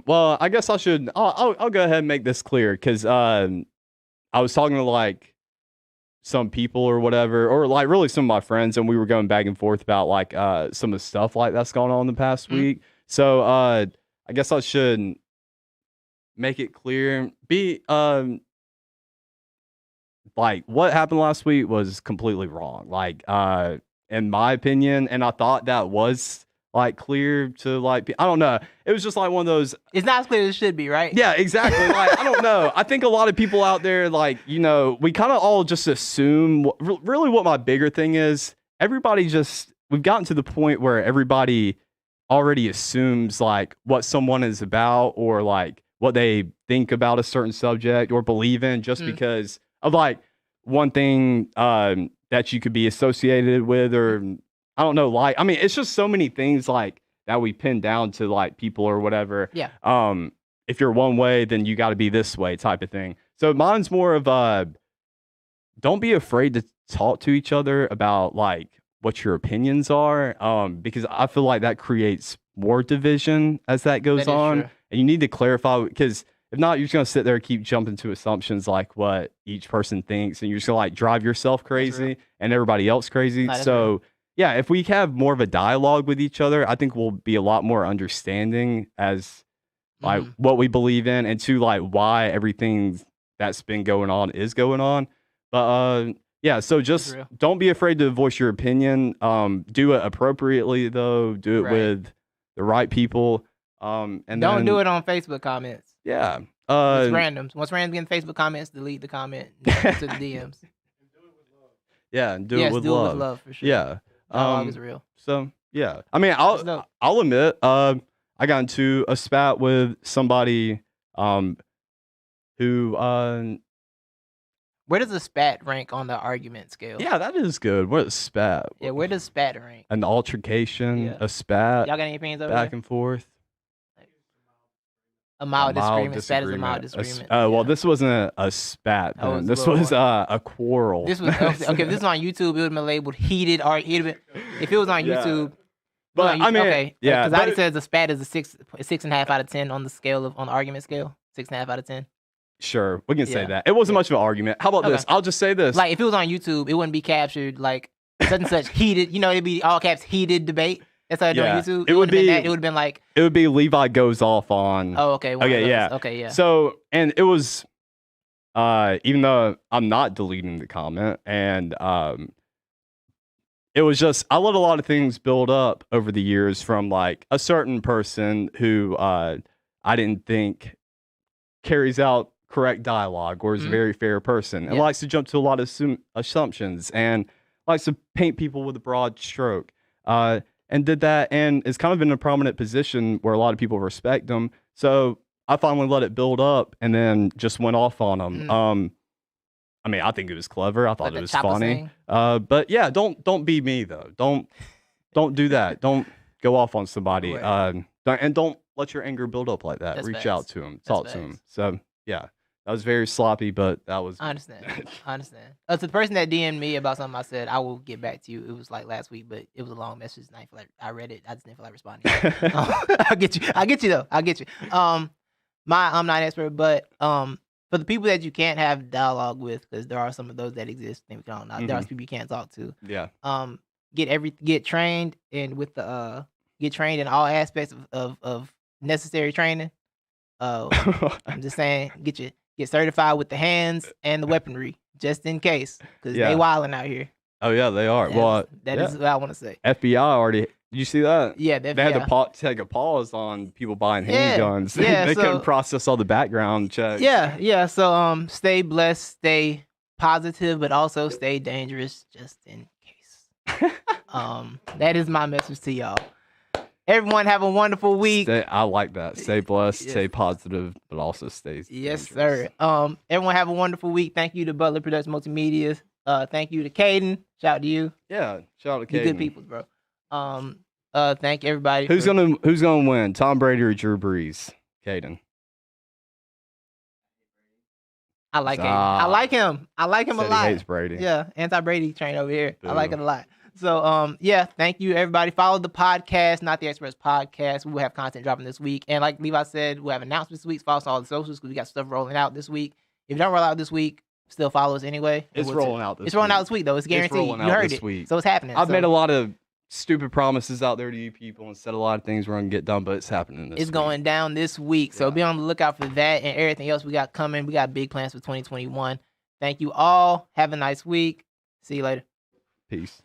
well, I guess I should. I'll go ahead and make this clear because I was talking to like some people or whatever, or like really some of my friends, and we were going back and forth about like some of the stuff like that's gone on the past week. So I guess I should make it clear. Like what happened last week was completely wrong. Like in my opinion, and I thought that was like clear to like I don't know. It was just like one of those. It's not as clear as it should be, right? Yeah, exactly. Like I don't know. I think a lot of people out there, like we kind of all just assume. Really, what my bigger thing is, we've gotten to the point where everybody already assumes like what someone is about or like what they think about a certain subject or believe in just because of like one thing that you could be associated with or. I don't know, like, I mean, it's just so many things like that we pin down to like people or whatever. Yeah. If you're one way, then you got to be this way type of thing. So mine's more of don't be afraid to talk to each other about like what your opinions are. Because I feel like that creates more division as that goes on. True. And you need to clarify because if not, you're just going to sit there and keep jumping to assumptions like what each person thinks. And you're just going to like drive yourself crazy and everybody else crazy. So yeah, if we have more of a dialogue with each other, I think we'll be a lot more understanding as like what we believe in and to like why everything that's been going on is going on. But Yeah, so just don't be afraid to voice your opinion. Do it appropriately, though. Do it with the right people. And don't do it on Facebook comments. Yeah. It's randoms. Once randoms get in Facebook comments, delete the comment to the DMs. Yeah, and do it with love. For sure. Yeah. Dialogue is real. So, yeah. I mean, I'll admit, I got into a spat with somebody who where does a spat rank on the argument scale? Yeah, that is good. What is spat? Yeah, where does spat rank? An altercation, a spat. Y'all got any opinions over back and forth? A mild disagreement. Spat is a mild disagreement. Well, this wasn't a spat. Then. This was a quarrel. This was okay. If this was on YouTube, it would have been labeled heated. Or if it was on YouTube. But I mean, okay, yeah. Because I said the spat is a 6.5 out of 10 on the scale on the argument scale. 6.5 out of 10. Sure, we can say that. It wasn't much of an argument. How about this? I'll just say this. Like, if it was on YouTube, it wouldn't be captured like such and such heated. It'd be all caps heated debate. That's how I do on YouTube. It would have been like. It would be Levi goes off on. Oh, okay. Okay, yeah. Okay, yeah. So, and it was, even though I'm not deleting the comment, and it was just, I let a lot of things build up over the years from like a certain person who I didn't think carries out correct dialogue or is a very fair person and likes to jump to a lot of assumptions and likes to paint people with a broad stroke. And did that and is kind of in a prominent position where a lot of people respect him. So I finally let it build up and then just went off on him. I mean, I think it was clever. I thought it was funny. But yeah, don't be me though. Don't do that. Don't go off on somebody. And don't let your anger build up like that. That's Reach out to him. Talk to him. So yeah. That was very sloppy, but that was. I understand. So the person that DM'd me about something I said, I will get back to you. It was like last week, but it was a long message. And I read it. I just didn't feel like responding. I get you. I get you though. I get you. I'm not an expert, but for the people that you can't have dialogue with, because there are some of those that exist. There are some people you can't talk to. Yeah. Get trained and get trained in all aspects of necessary training. I'm just saying, get certified with the hands and the weaponry, just in case, because they wilding out here. Oh yeah, they are. That is what I want to say. FBI already. Did you see that? Yeah, they had to take a pause on people buying handguns. They couldn't process all the background checks. Yeah. So stay blessed, stay positive, but also stay dangerous, just in case. That is my message to y'all. Everyone have a wonderful week. I like that. Stay blessed, stay positive, but also stay Yes, sir. Everyone have a wonderful week. Thank you to Butler Production Multimedia. Thank you to Caden. Shout out to you. Yeah, shout out to Caden. You good people, bro. Thank everybody. Who's gonna win? Tom Brady or Drew Brees? Caden. I like Caden. I like him. I like him a lot. He hates Brady. Yeah, anti-Brady train over here. Boo. I like it a lot. So, thank you, everybody. Follow the podcast, Not the Experts Podcast. We will have content dropping this week. And like Levi said, we'll have announcements this week. Follow us on all the socials because we got stuff rolling out this week. If you don't roll out this week, still follow us anyway. It's rolling out this week. It's rolling out this week, though. It's guaranteed. You heard it. Week. So it's happening. I've made a lot of stupid promises out there to you people and said a lot of things we're going to get done, but it's happening this week. It's going down this week. So be on the lookout for that and everything else we got coming. We got big plans for 2021. Thank you all. Have a nice week. See you later. Peace.